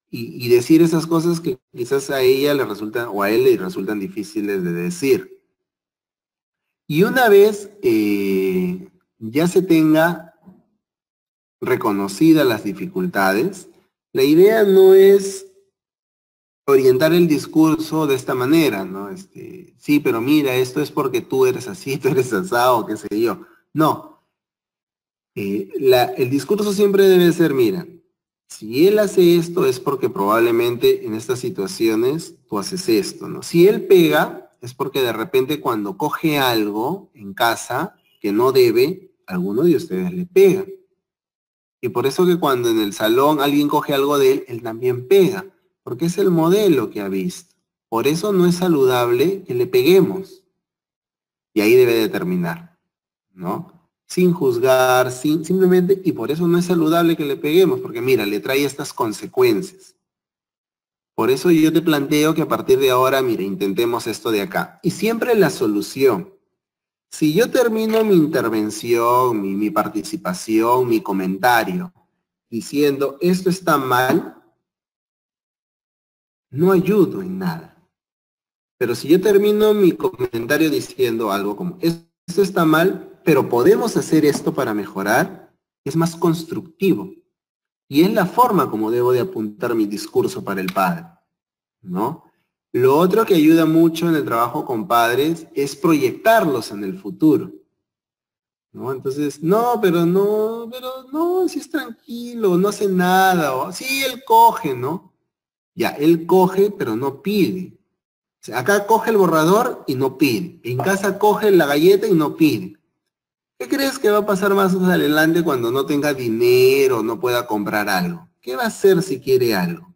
Y decir esas cosas que quizás a ella le resultan, o a él le resultan difíciles de decir. Y una vez ya se tenga reconocidas las dificultades, la idea no es orientar el discurso de esta manera, ¿no? Sí, pero mira, esto es porque tú eres así, tú eres asado, qué sé yo. No. El discurso siempre debe ser, mira, si él hace esto es porque probablemente en estas situaciones tú haces esto, ¿no? Si él pega es porque de repente cuando coge algo en casa que no debe, alguno de ustedes le pega. Y por eso que cuando en el salón alguien coge algo de él, él también pega, porque es el modelo que ha visto. Por eso no es saludable que le peguemos. Y ahí debe de terminar, ¿no? Sin juzgar, simplemente, y por eso no es saludable que le peguemos, porque mira, le trae estas consecuencias. Por eso yo te planteo que a partir de ahora, mira, intentemos esto de acá. Y siempre la solución. Si yo termino mi intervención, mi participación, mi comentario, diciendo esto está mal, no ayudo en nada. Pero si yo termino mi comentario diciendo algo como esto está mal, pero podemos hacer esto para mejorar, es más constructivo. Y es la forma como debo de apuntar mi discurso para el padre, ¿no? Lo otro que ayuda mucho en el trabajo con padres es proyectarlos en el futuro, ¿no? Entonces, pero no, si es tranquilo, no hace nada, o sí, él coge, ¿no? Ya, él coge, pero no pide. O sea, acá coge el borrador y no pide. En casa coge la galleta y no pide. ¿Qué crees que va a pasar más adelante cuando no tenga dinero, no pueda comprar algo? ¿Qué va a hacer si quiere algo?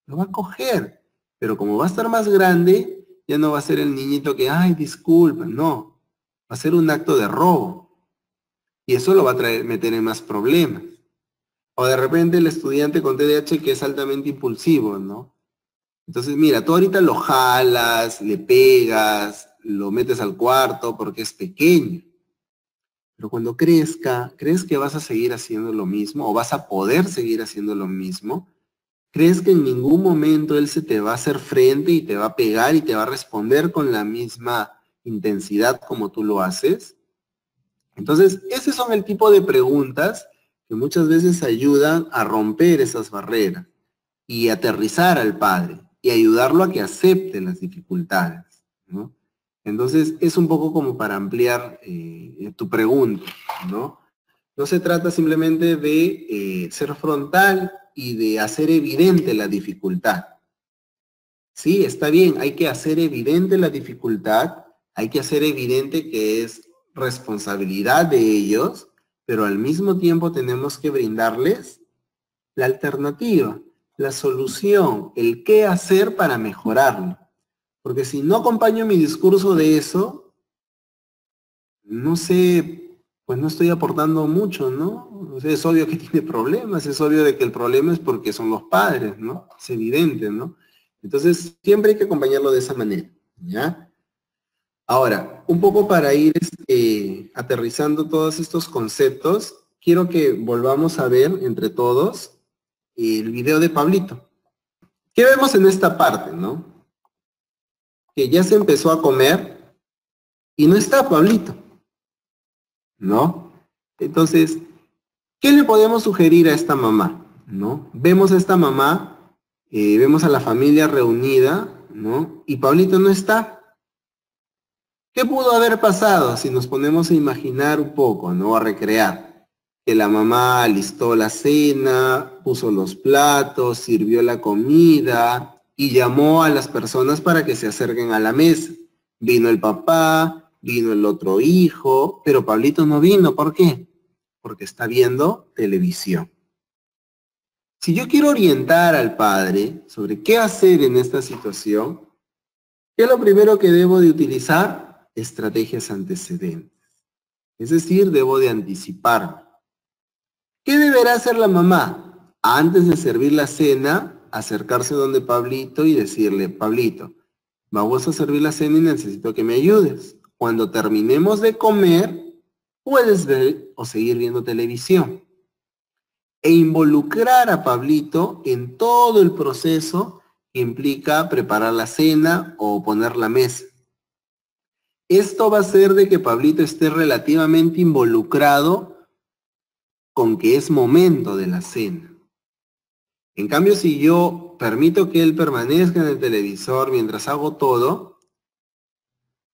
Lo va a coger. Pero como va a estar más grande, ya no va a ser el niñito que, ay, disculpa, no. Va a ser un acto de robo. Y eso lo va a meter en más problemas. O de repente el estudiante con TDAH que es altamente impulsivo, ¿no? Entonces, mira, tú ahorita lo jalas, le pegas, lo metes al cuarto porque es pequeño. Pero cuando crezca, ¿crees que vas a seguir haciendo lo mismo o vas a poder seguir haciendo lo mismo? ¿Crees que en ningún momento él se te va a hacer frente y te va a pegar y te va a responder con la misma intensidad como tú lo haces? Entonces, ese son el tipo de preguntas que muchas veces ayudan a romper esas barreras y aterrizar al padre y ayudarlo a que acepte las dificultades, ¿no? Entonces, es un poco como para ampliar tu pregunta, ¿no? No se trata simplemente de ser frontal y de hacer evidente la dificultad. Sí, está bien, hay que hacer evidente la dificultad, hay que hacer evidente que es responsabilidad de ellos, pero al mismo tiempo tenemos que brindarles la alternativa, la solución, el qué hacer para mejorarlo. Porque si no acompaño mi discurso de eso, no sé, pues no estoy aportando mucho, ¿no? O sea, es obvio que tiene problemas, es obvio de que el problema es porque son los padres, ¿no? Es evidente, ¿no? Entonces, siempre hay que acompañarlo de esa manera, ¿ya? Ahora, un poco para ir aterrizando todos estos conceptos, quiero que volvamos a ver entre todos el video de Pablito. ¿Qué vemos en esta parte, no? Que ya se empezó a comer, y no está Pablito, ¿no? Entonces, ¿qué le podemos sugerir a esta mamá? ¿No? Vemos a esta mamá, vemos a la familia reunida, ¿no? Y Pablito no está. ¿Qué pudo haber pasado si nos ponemos a imaginar un poco, ¿no? A recrear. Que la mamá alistó la cena, puso los platos, sirvió la comida y llamó a las personas para que se acerquen a la mesa. Vino el papá, vino el otro hijo, pero Pablito no vino. ¿Por qué? Porque está viendo televisión. Si yo quiero orientar al padre sobre qué hacer en esta situación, ¿qué es lo primero que debo de utilizar? Estrategias antecedentes. Es decir, debo de anticiparme. ¿Qué deberá hacer la mamá? Antes de servir la cena, acercarse donde Pablito y decirle, Pablito, vamos a servir la cena y necesito que me ayudes. Cuando terminemos de comer, puedes ver o seguir viendo televisión. E involucrar a Pablito en todo el proceso que implica preparar la cena o poner la mesa. Esto va a hacer de que Pablito esté relativamente involucrado con que es momento de la cena. En cambio, si yo permito que él permanezca en el televisor mientras hago todo,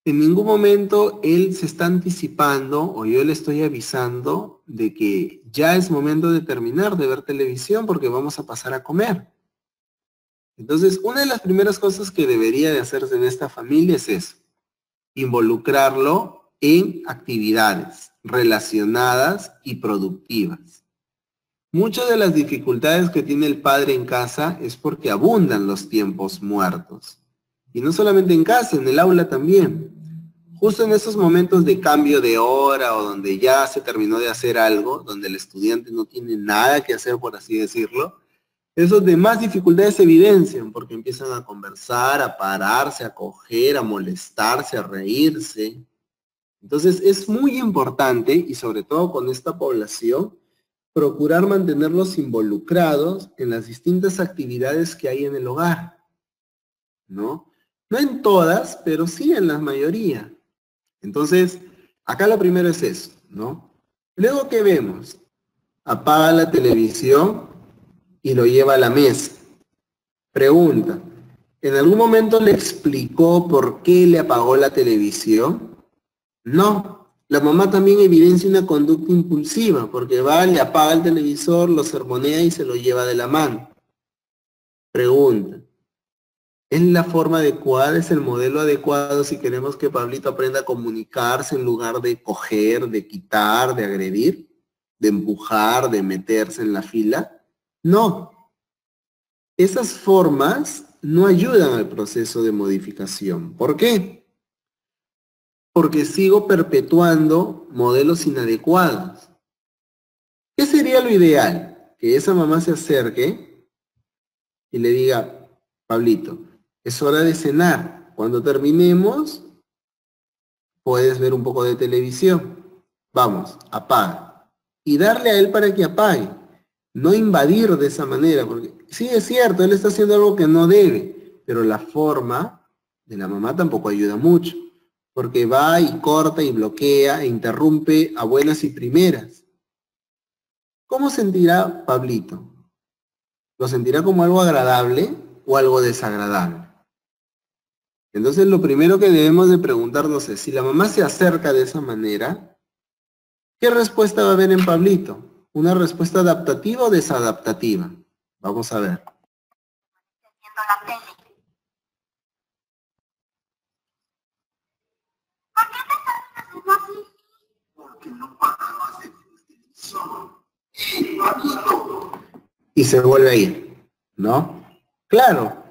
en ningún momento él se está anticipando o yo le estoy avisando de que ya es momento de terminar de ver televisión porque vamos a pasar a comer. Entonces, una de las primeras cosas que debería de hacerse en esta familia es eso, involucrarlo en actividades relacionadas y productivas. Muchas de las dificultades que tiene el padre en casa es porque abundan los tiempos muertos. Y no solamente en casa, en el aula también. Justo en esos momentos de cambio de hora o donde ya se terminó de hacer algo, donde el estudiante no tiene nada que hacer, por así decirlo, esos demás dificultades se evidencian porque empiezan a conversar, a pararse, a coger, a molestarse, a reírse. Entonces es muy importante, y sobre todo con esta población, procurar mantenerlos involucrados en las distintas actividades que hay en el hogar, ¿no? No en todas, pero sí en la mayoría. Entonces, acá lo primero es eso, ¿no? Luego, ¿qué vemos? Apaga la televisión y lo lleva a la mesa. Pregunta, ¿en algún momento le explicó por qué le apagó la televisión? No. La mamá también evidencia una conducta impulsiva, porque va, le apaga el televisor, lo sermonea y se lo lleva de la mano. Pregunta, ¿es la forma adecuada, es el modelo adecuado si queremos que Pablito aprenda a comunicarse en lugar de coger, de quitar, de agredir, de empujar, de meterse en la fila? No. Esas formas no ayudan al proceso de modificación. ¿Por qué? Porque sigo perpetuando modelos inadecuados. ¿Qué sería lo ideal? Que esa mamá se acerque y le diga, Pablito, es hora de cenar. Cuando terminemos, puedes ver un poco de televisión. Vamos, apaga. Y darle a él para que apague. No invadir de esa manera, porque sí es cierto, él está haciendo algo que no debe, pero la forma de la mamá tampoco ayuda mucho, porque va y corta y bloquea e interrumpe a buenas y primeras. ¿Cómo sentirá Pablito? ¿Lo sentirá como algo agradable o algo desagradable? Entonces lo primero que debemos de preguntarnos es, si la mamá se acerca de esa manera, ¿qué respuesta va a haber en Pablito? ¿Una respuesta adaptativa o desadaptativa? Vamos a ver. Y se vuelve a ir, ¿no? Claro,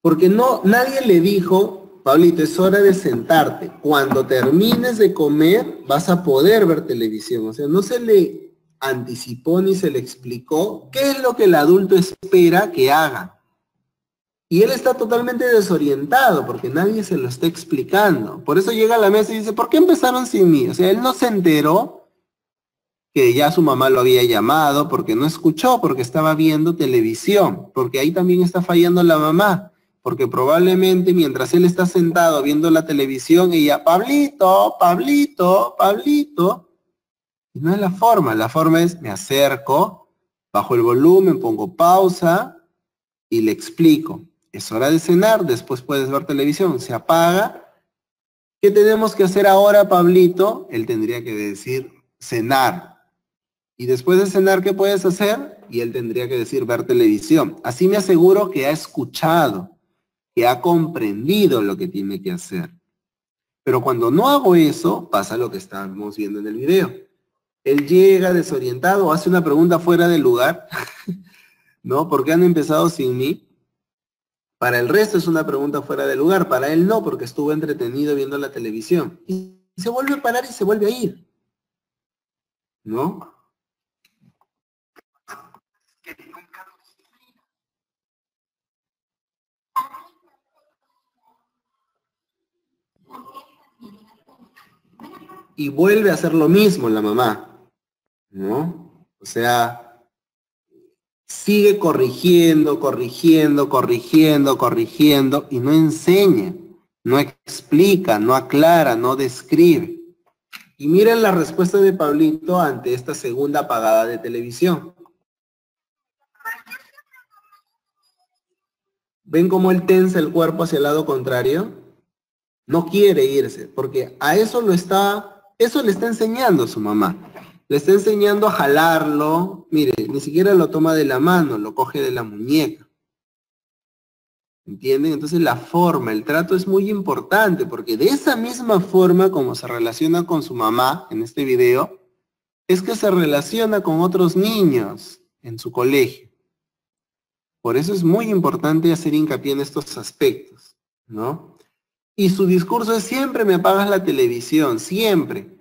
porque nadie le dijo, Pablito, es hora de sentarte. Cuando termines de comer, vas a poder ver televisión. O sea, no se le anticipó ni se le explicó qué es lo que el adulto espera que haga. Y él está totalmente desorientado porque nadie se lo está explicando. Por eso llega a la mesa y dice, ¿por qué empezaron sin mí? O sea, él no se enteró que ya su mamá lo había llamado, porque no escuchó, porque estaba viendo televisión, porque ahí también está fallando la mamá. porque probablemente mientras él está sentado viendo la televisión, ella, Pablito, Pablito, Pablito. Y no es la forma es, me acerco, bajo el volumen, pongo pausa y le explico. Es hora de cenar, después puedes ver televisión, se apaga. ¿Qué tenemos que hacer ahora, Pablito? Él tendría que decir cenar. Y después de cenar, ¿qué puedes hacer? Y él tendría que decir ver televisión. Así me aseguro que ha escuchado, que ha comprendido lo que tiene que hacer. Pero cuando no hago eso, pasa lo que estamos viendo en el video. Él llega desorientado, hace una pregunta fuera del lugar, ¿no? ¿Por qué han empezado sin mí? Para el resto es una pregunta fuera de lugar, para él no, porque estuvo entretenido viendo la televisión. Y se vuelve a parar y se vuelve a ir, ¿no? Y vuelve a hacer lo mismo la mamá, ¿no? O sea, sigue corrigiendo, corrigiendo, corrigiendo, corrigiendo y no enseña, no explica, no aclara, no describe. Y miren la respuesta de Pablito ante esta segunda apagada de televisión. ¿Ven cómo él tensa el cuerpo hacia el lado contrario? No quiere irse, porque a eso le está enseñando su mamá. Le está enseñando a jalarlo. Mire, ni siquiera lo toma de la mano, lo coge de la muñeca. ¿Entienden? Entonces la forma, el trato es muy importante, porque de esa misma forma como se relaciona con su mamá en este video, es que se relaciona con otros niños en su colegio. Por eso es muy importante hacer hincapié en estos aspectos, ¿no? Y su discurso es siempre me apagas la televisión, siempre.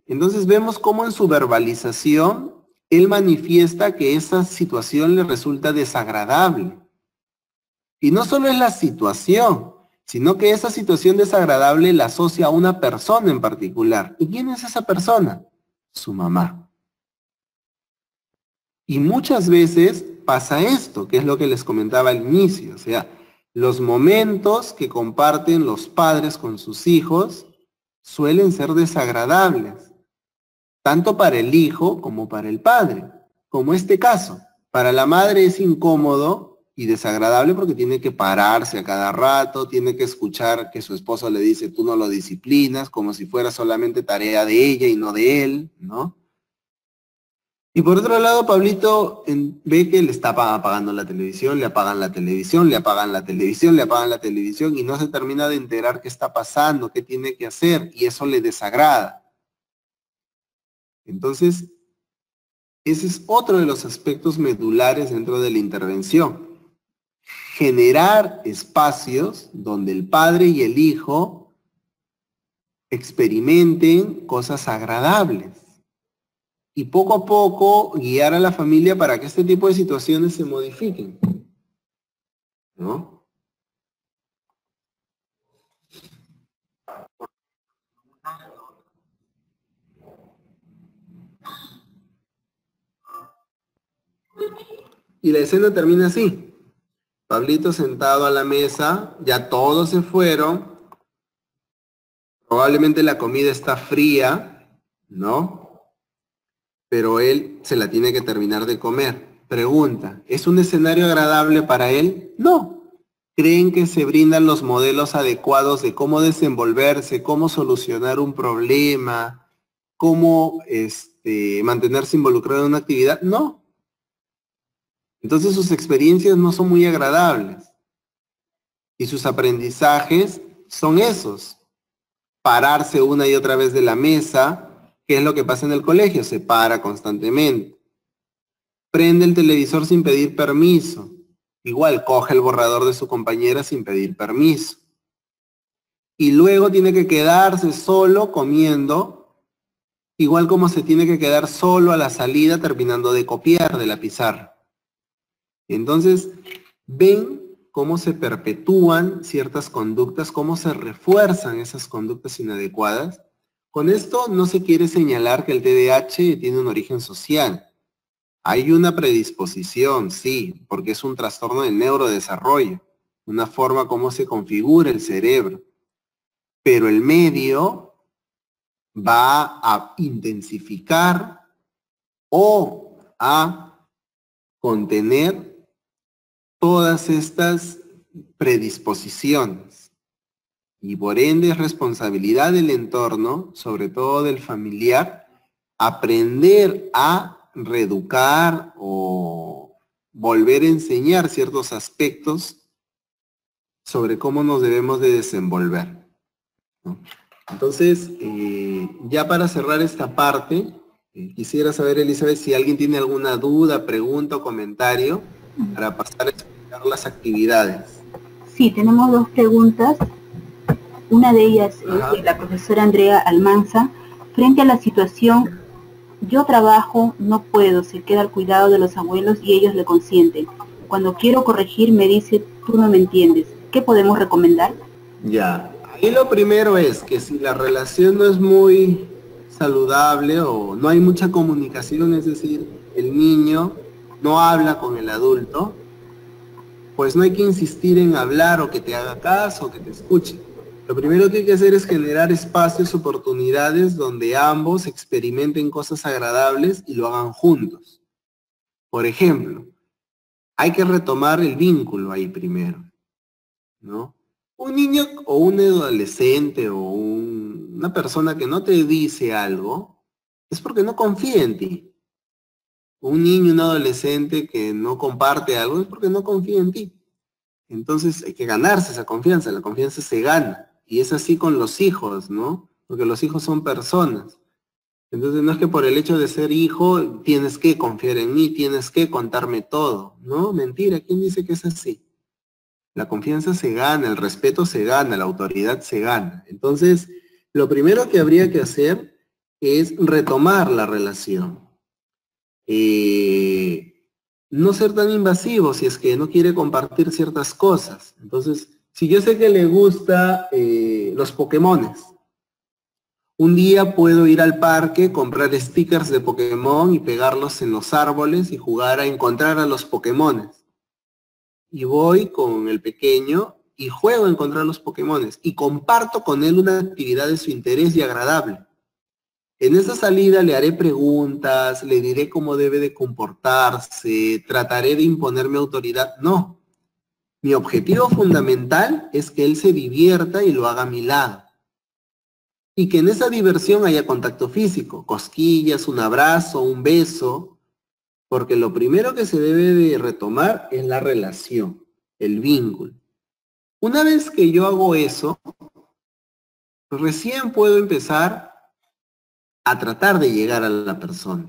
Entonces vemos cómo en su verbalización él manifiesta que esa situación le resulta desagradable. Y no solo es la situación, sino que esa situación desagradable la asocia a una persona en particular. ¿Y quién es esa persona? Su mamá. Y muchas veces pasa esto, que es lo que les comentaba al inicio. O sea, los momentos que comparten los padres con sus hijos suelen ser desagradables, tanto para el hijo como para el padre, como este caso. Para la madre es incómodo y desagradable porque tiene que pararse a cada rato, tiene que escuchar que su esposo le dice tú no lo disciplinas, como si fuera solamente tarea de ella y no de él, ¿no? Y por otro lado, Pablito ve que le está apagando la televisión, le apagan la televisión, le apagan la televisión, le apagan la televisión y no se termina de enterar qué está pasando, qué tiene que hacer y eso le desagrada. Entonces, ese es otro de los aspectos medulares dentro de la intervención. Generar espacios donde el padre y el hijo experimenten cosas agradables. Y poco a poco guiar a la familia para que este tipo de situaciones se modifiquen, ¿no? Y la escena termina así. Pablito sentado a la mesa, ya todos se fueron, probablemente la comida está fría, ¿no? Pero él se la tiene que terminar de comer. Pregunta, ¿es un escenario agradable para él? No. ¿Creen que se brindan los modelos adecuados de cómo desenvolverse, cómo solucionar un problema, cómo mantenerse involucrado en una actividad? No. Entonces sus experiencias no son muy agradables. Y sus aprendizajes son esos. Pararse una y otra vez de la mesa. ¿Qué es lo que pasa en el colegio? Se para constantemente. Prende el televisor sin pedir permiso. Igual coge el borrador de su compañera sin pedir permiso. Y luego tiene que quedarse solo comiendo, igual como se tiene que quedar solo a la salida terminando de copiar de la pizarra. Entonces, ven cómo se perpetúan ciertas conductas, cómo se refuerzan esas conductas inadecuadas. Con esto no se quiere señalar que el TDAH tiene un origen social. Hay una predisposición, sí, porque es un trastorno del neurodesarrollo. una forma como se configura el cerebro, pero el medio va a intensificar o a contener todas estas predisposiciones. Y por ende es responsabilidad del entorno, sobre todo del familiar, aprender a reeducar o volver a enseñar ciertos aspectos sobre cómo nos debemos de desenvolver, ¿no? Entonces, ya para cerrar esta parte, quisiera saber, Elizabeth, si alguien tiene alguna duda, pregunta o comentario para pasar a explicar las actividades. Sí, tenemos dos preguntas. Una de ellas es de la profesora Andrea Almanza. Frente a la situación, yo trabajo, no puedo, se queda al cuidado de los abuelos y ellos le consienten. Cuando quiero corregir me dice, tú no me entiendes. ¿Qué podemos recomendar? Ya, ahí lo primero es que si la relación no es muy saludable o no hay mucha comunicación, es decir, el niño no habla con el adulto, pues no hay que insistir en hablar o que te haga caso o que te escuche. Lo primero que hay que hacer es generar espacios, oportunidades donde ambos experimenten cosas agradables y lo hagan juntos. Por ejemplo, hay que retomar el vínculo ahí primero, ¿no? Un niño o un adolescente o una persona que no te dice algo es porque no confía en ti. Un niño, un adolescente que no comparte algo es porque no confía en ti. Entonces hay que ganarse esa confianza, la confianza se gana. Y es así con los hijos, ¿no? Porque los hijos son personas. Entonces no es que por el hecho de ser hijo tienes que confiar en mí, tienes que contarme todo, ¿no? Mentira, ¿quién dice que es así? La confianza se gana, el respeto se gana, la autoridad se gana. Entonces, lo primero que habría que hacer es retomar la relación. No ser tan invasivo si es que no quiere compartir ciertas cosas. Entonces, si yo sé que le gusta los Pokémones, un día puedo ir al parque, comprar stickers de Pokémon y pegarlos en los árboles y jugar a encontrar a los Pokémones. Y voy con el pequeño y juego a encontrar los Pokémones y comparto con él una actividad de su interés y agradable. En esa salida le haré preguntas, le diré cómo debe de comportarse, trataré de imponerme autoridad. No, mi objetivo fundamental es que él se divierta y lo haga a mi lado. Y que en esa diversión haya contacto físico, cosquillas, un abrazo, un beso, porque lo primero que se debe de retomar es la relación, el vínculo. Una vez que yo hago eso, recién puedo empezar a tratar de llegar a la persona,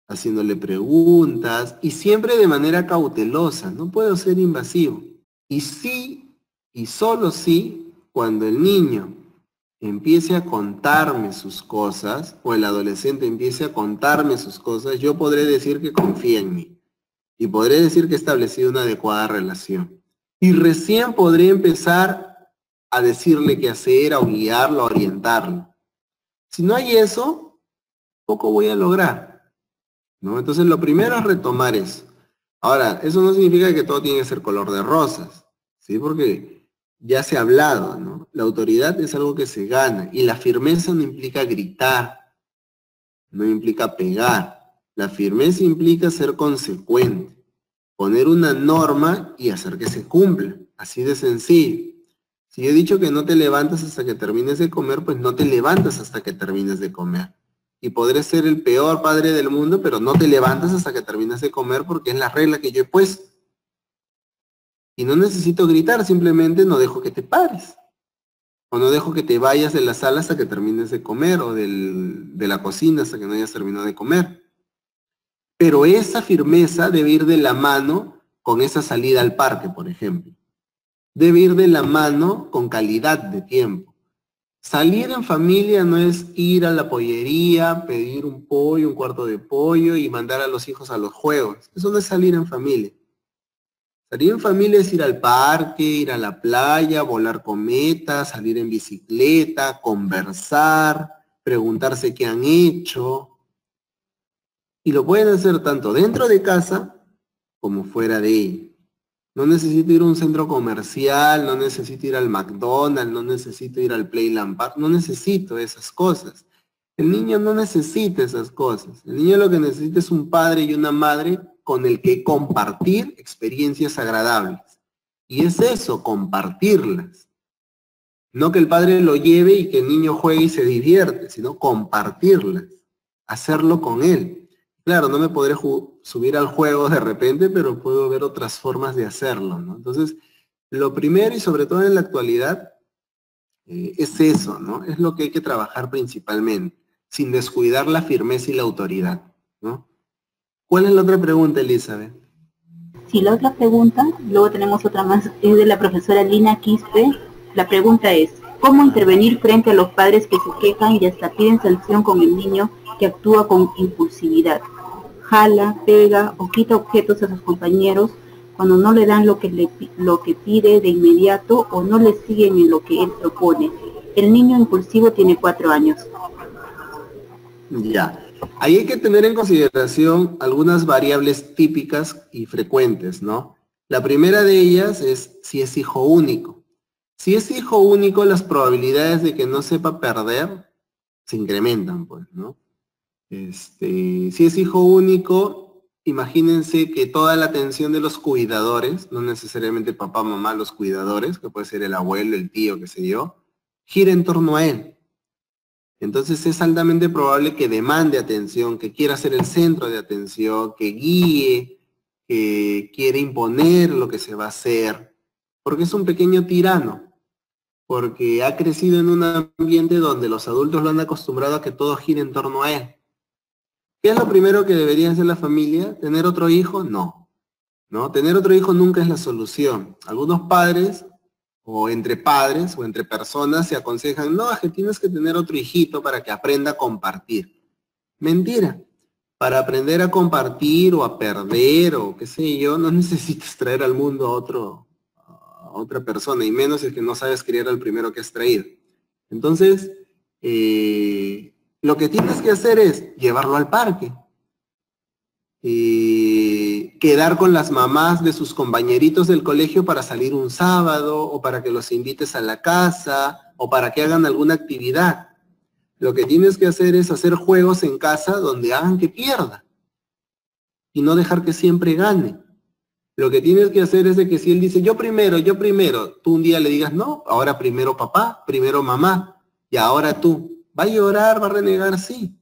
haciéndole preguntas y siempre de manera cautelosa, no puedo ser invasivo. Y sí, y solo sí, cuando el niño empiece a contarme sus cosas, o el adolescente empiece a contarme sus cosas, yo podré decir que confía en mí. Y podré decir que he establecido una adecuada relación. Y recién podré empezar a decirle qué hacer, a guiarlo, a orientarlo. Si no hay eso, poco voy a lograr, ¿no? Entonces lo primero es retomar eso. Ahora, eso no significa que todo tiene que ser color de rosas, ¿sí? Porque ya se ha hablado, ¿no? La autoridad es algo que se gana y la firmeza no implica gritar, no implica pegar. La firmeza implica ser consecuente, poner una norma y hacer que se cumpla, así de sencillo. Si yo he dicho que no te levantas hasta que termines de comer, pues no te levantas hasta que termines de comer. Y podré ser el peor padre del mundo, pero no te levantas hasta que termines de comer porque es la regla que yo he puesto. Y no necesito gritar, simplemente no dejo que te pares. O no dejo que te vayas de la sala hasta que termines de comer, o de la cocina hasta que no hayas terminado de comer. Pero esa firmeza debe ir de la mano con esa salida al parque, por ejemplo. Debe ir de la mano con calidad de tiempo. Salir en familia no es ir a la pollería, pedir un pollo, un cuarto de pollo y mandar a los hijos a los juegos. Eso no es salir en familia. Salir en familia es ir al parque, ir a la playa, volar cometas, salir en bicicleta, conversar, preguntarse qué han hecho. Y lo pueden hacer tanto dentro de casa como fuera de ella. No necesito ir a un centro comercial, no necesito ir al McDonald's, no necesito ir al Playland Park, no necesito esas cosas. El niño no necesita esas cosas. El niño lo que necesita es un padre y una madre con el que compartir experiencias agradables. Y es eso, compartirlas. No que el padre lo lleve y que el niño juegue y se divierte, sino compartirlas, hacerlo con él. Claro, no me podré subir al juego de repente, pero puedo ver otras formas de hacerlo, ¿no? Entonces, lo primero y sobre todo en la actualidad es eso, ¿no? Es lo que hay que trabajar principalmente, sin descuidar la firmeza y la autoridad, ¿no? ¿Cuál es la otra pregunta, Elizabeth? Sí, la otra pregunta, luego tenemos otra más, es de la profesora Lina Quispe. La pregunta es, ¿cómo intervenir frente a los padres que se quejan y hasta piden sanción con el niño que actúa con impulsividad? Jala, pega o quita objetos a sus compañeros cuando no le dan lo que pide de inmediato o no le siguen en lo que él propone. El niño impulsivo tiene 4 años. Ya. Ahí hay que tener en consideración algunas variables típicas y frecuentes, ¿no? La primera de ellas es si es hijo único. Si es hijo único, las probabilidades de que no sepa perder se incrementan, pues, ¿no? Si es hijo único, imagínense que toda la atención de los cuidadores, no necesariamente papá, mamá, los cuidadores, que puede ser el abuelo, el tío, qué sé yo, gira en torno a él. Entonces es altamente probable que demande atención, que quiera ser el centro de atención, que guíe, que quiere imponer lo que se va a hacer, porque es un pequeño tirano, porque ha crecido en un ambiente donde los adultos lo han acostumbrado a que todo gire en torno a él. ¿Qué es lo primero que debería hacer la familia? ¿Tener otro hijo? No. ¿No? Tener otro hijo nunca es la solución. Algunos padres o entre personas se aconsejan, no, es que tienes que tener otro hijito para que aprenda a compartir. Mentira. Para aprender a compartir o a perder o qué sé yo, no necesitas traer al mundo a otra persona, y menos es que no sabes criar al primero que has traído. Entonces, lo que tienes que hacer es llevarlo al parque, quedar con las mamás de sus compañeritos del colegio para salir un sábado o para que los invites a la casa o para que hagan alguna actividad. Lo que tienes que hacer es hacer juegos en casa donde hagan que pierda y no dejar que siempre gane. Lo que tienes que hacer es de que si él dice yo primero, tú un día le digas no, ahora primero papá, primero mamá y ahora tú. ¿Va a llorar, va a renegar? Sí.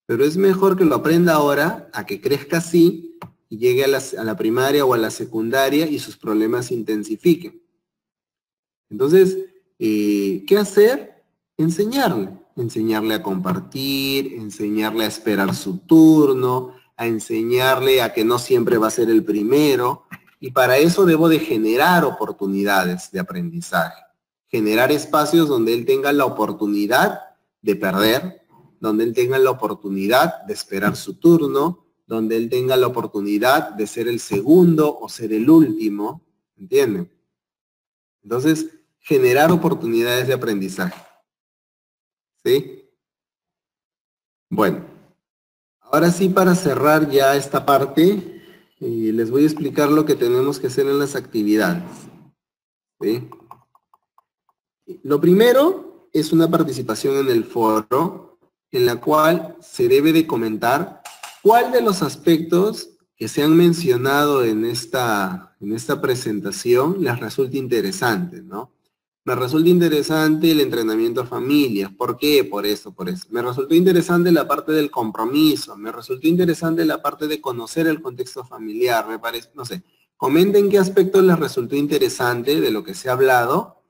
Pero es mejor que lo aprenda ahora a que crezca así y llegue a la primaria o a la secundaria y sus problemas se intensifiquen. Entonces, ¿qué hacer? Enseñarle a compartir, enseñarle a esperar su turno, a enseñarle a que no siempre va a ser el primero, y para eso debo de generar oportunidades de aprendizaje, generar espacios donde él tenga la oportunidad de perder, donde él tenga la oportunidad de esperar su turno, donde él tenga la oportunidad de ser el segundo o ser el último, ¿entienden? Entonces, generar oportunidades de aprendizaje. ¿Sí? Bueno, ahora sí, para cerrar ya esta parte, les voy a explicar lo que tenemos que hacer en las actividades. ¿Sí? Lo primero es una participación en el foro, en la cual se debe de comentar cuál de los aspectos que se han mencionado en esta presentación les resulta interesante, ¿no? Me resulta interesante el entrenamiento a familias. ¿Por qué? Por eso. Me resultó interesante la parte del compromiso, me resultó interesante la parte de conocer el contexto familiar, me parece, no sé. Comenten qué aspecto les resultó interesante de lo que se ha hablado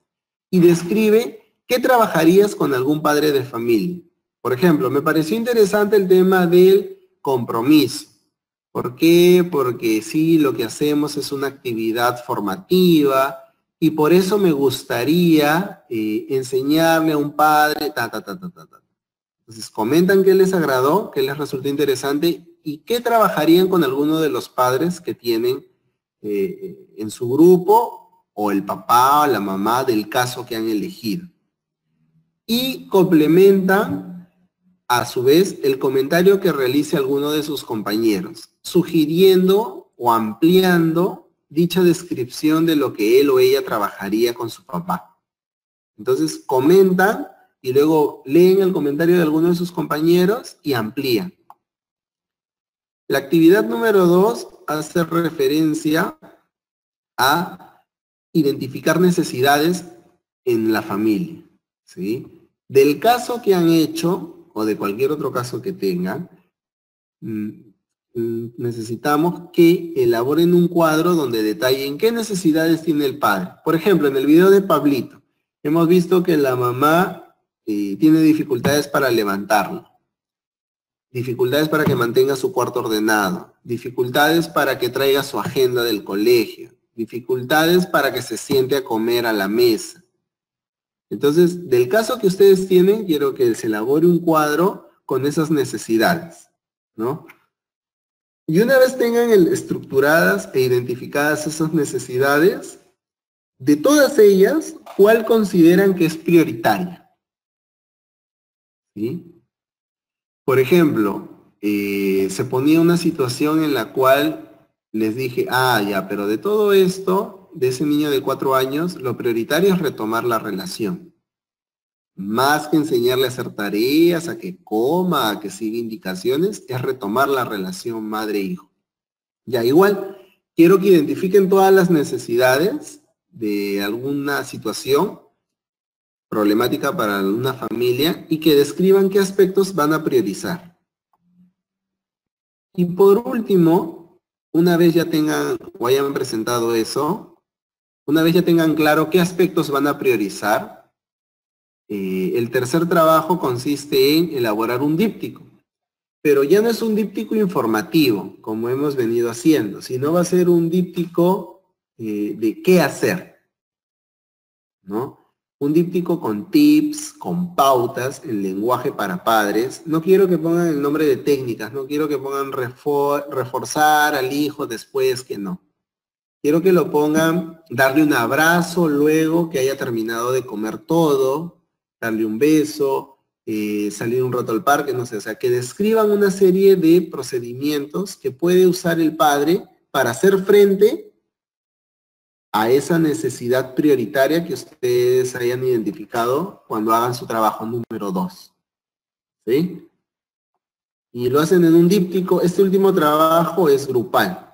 y describe qué trabajarías con algún padre de familia. Por ejemplo, me pareció interesante el tema del compromiso. ¿Por qué? Porque sí, lo que hacemos es una actividad formativa y por eso me gustaría enseñarle a un padre, Entonces, comentan qué les agradó, qué les resultó interesante y qué trabajarían con alguno de los padres que tienen en su grupo o el papá o la mamá del caso que han elegido. Y complementan a su vez el comentario que realice alguno de sus compañeros, sugiriendo o ampliando dicha descripción de lo que él o ella trabajaría con su papá. Entonces comentan y luego leen el comentario de alguno de sus compañeros y amplían. La actividad número 2 hace referencia a identificar necesidades en la familia, ¿sí? Del caso que han hecho, o de cualquier otro caso que tengan, necesitamos que elaboren un cuadro donde detallen qué necesidades tiene el padre. Por ejemplo, en el video de Pablito, hemos visto que la mamá tiene dificultades para levantarlo, dificultades para que mantenga su cuarto ordenado, dificultades para que traiga su agenda del colegio, dificultades para que se siente a comer a la mesa. Entonces, del caso que ustedes tienen, quiero que se elabore un cuadro con esas necesidades, ¿no? Y una vez tengan estructuradas e identificadas esas necesidades, de todas ellas, ¿cuál consideran que es prioritaria? ¿Sí? Por ejemplo, se ponía una situación en la cual les dije, ya, pero de todo esto, de ese niño de 4 años, lo prioritario es retomar la relación. Más que enseñarle a hacer tareas, a que coma, a que siga indicaciones, es retomar la relación madre-hijo. Ya, igual, quiero que identifiquen todas las necesidades de alguna situación problemática para una familia y que describan qué aspectos van a priorizar. Y por último, una vez ya tengan o hayan presentado eso, una vez ya tengan claro qué aspectos van a priorizar, el tercer trabajo consiste en elaborar un díptico. Pero ya no es un díptico informativo, como hemos venido haciendo, sino va a ser un díptico de qué hacer, ¿no? Un díptico con tips, con pautas, en lenguaje para padres. No quiero que pongan el nombre de técnicas, no quiero que pongan reforzar al hijo después, que no. Quiero que lo pongan, darle un abrazo luego que haya terminado de comer todo, darle un beso, salir un rato al parque, no sé, o sea, que describan una serie de procedimientos que puede usar el padre para hacer frente a esa necesidad prioritaria que ustedes hayan identificado cuando hagan su trabajo número 2. ¿Sí? Y lo hacen en un díptico. Este último trabajo es grupal.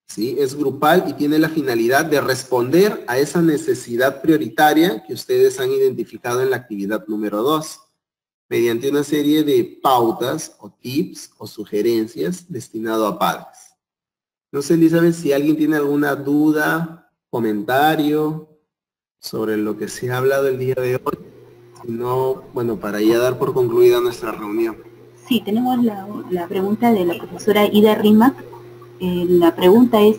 ¿Sí? Es grupal y tiene la finalidad de responder a esa necesidad prioritaria que ustedes han identificado en la actividad número 2, mediante una serie de pautas o tips o sugerencias destinado a padres. No sé, Elizabeth, si alguien tiene alguna duda, comentario sobre lo que se ha hablado el día de hoy. Si no, bueno, para ya dar por concluida nuestra reunión. Sí, tenemos la pregunta de la profesora Ida Rimac. La pregunta es,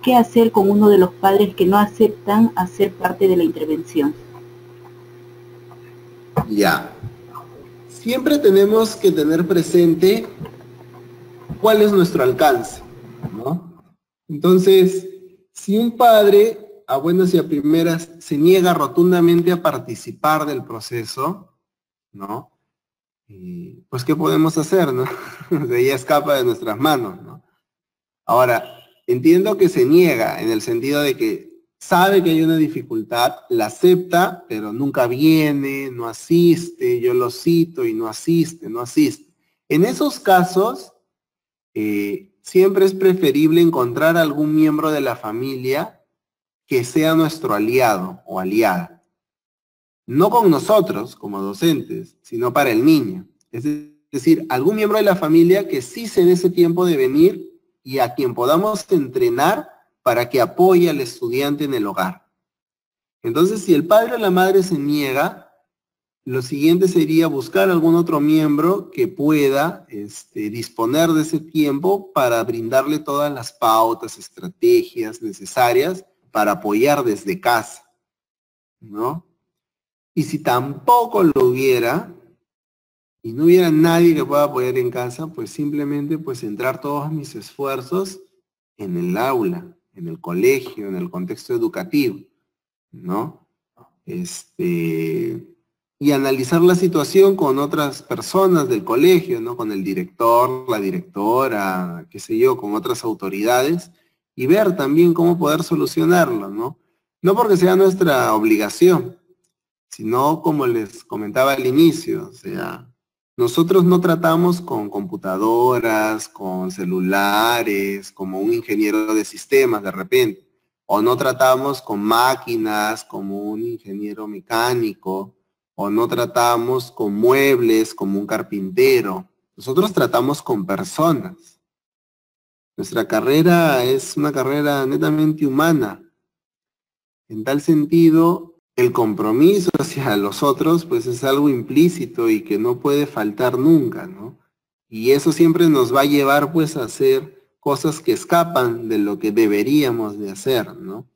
¿qué hacer con uno de los padres que no aceptan hacer parte de la intervención? Ya. Siempre tenemos que tener presente cuál es nuestro alcance, ¿no? Entonces, si un padre, a buenas y a primeras, se niega rotundamente a participar del proceso, ¿no? Pues, ¿qué podemos hacer, no? Ella escapa de nuestras manos, ¿no? Ahora, entiendo que se niega en el sentido de que sabe que hay una dificultad, la acepta, pero nunca viene, no asiste, yo lo cito y no asiste, no asiste. En esos casos, siempre es preferible encontrar algún miembro de la familia que sea nuestro aliado o aliada. No con nosotros como docentes, sino para el niño. Es decir, algún miembro de la familia que sí se dé ese tiempo de venir y a quien podamos entrenar para que apoye al estudiante en el hogar. Entonces, si el padre o la madre se niega, lo siguiente sería buscar algún otro miembro que pueda disponer de ese tiempo para brindarle todas las pautas, estrategias necesarias para apoyar desde casa, ¿no? Y si tampoco lo hubiera, y no hubiera nadie que pueda apoyar en casa, pues simplemente pues centrar todos mis esfuerzos en el aula, en el colegio, en el contexto educativo, ¿no? Y analizar la situación con otras personas del colegio, ¿no? Con el director, la directora, qué sé yo, con otras autoridades, y ver también cómo poder solucionarlo, ¿no? No porque sea nuestra obligación, sino como les comentaba al inicio, o sea, nosotros no tratamos con computadoras, con celulares, como un ingeniero de sistemas de repente, o no tratamos con máquinas como un ingeniero mecánico, o no tratamos con muebles como un carpintero. Nosotros tratamos con personas. Nuestra carrera es una carrera netamente humana. En tal sentido, el compromiso hacia los otros, pues es algo implícito y que no puede faltar nunca, ¿no? Y eso siempre nos va a llevar, pues, a hacer cosas que escapan de lo que deberíamos de hacer, ¿no?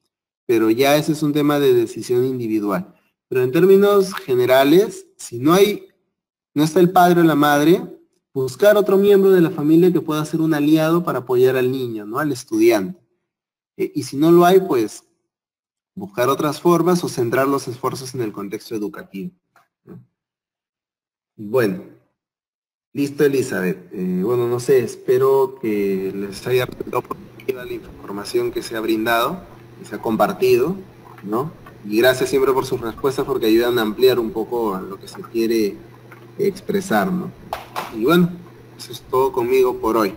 Pero ya ese es un tema de decisión individual. Pero en términos generales, si no está el padre o la madre, buscar otro miembro de la familia que pueda ser un aliado para apoyar al niño, ¿no? Al estudiante. Y si no lo hay, pues buscar otras formas o centrar los esfuerzos en el contexto educativo, ¿no? Bueno, listo, Elizabeth. Bueno, no sé, espero que les haya resultado positiva la información que se ha brindado, que se ha compartido, ¿no? Y gracias siempre por sus respuestas porque ayudan a ampliar un poco lo que se quiere expresar, ¿no? Y bueno, eso es todo conmigo por hoy.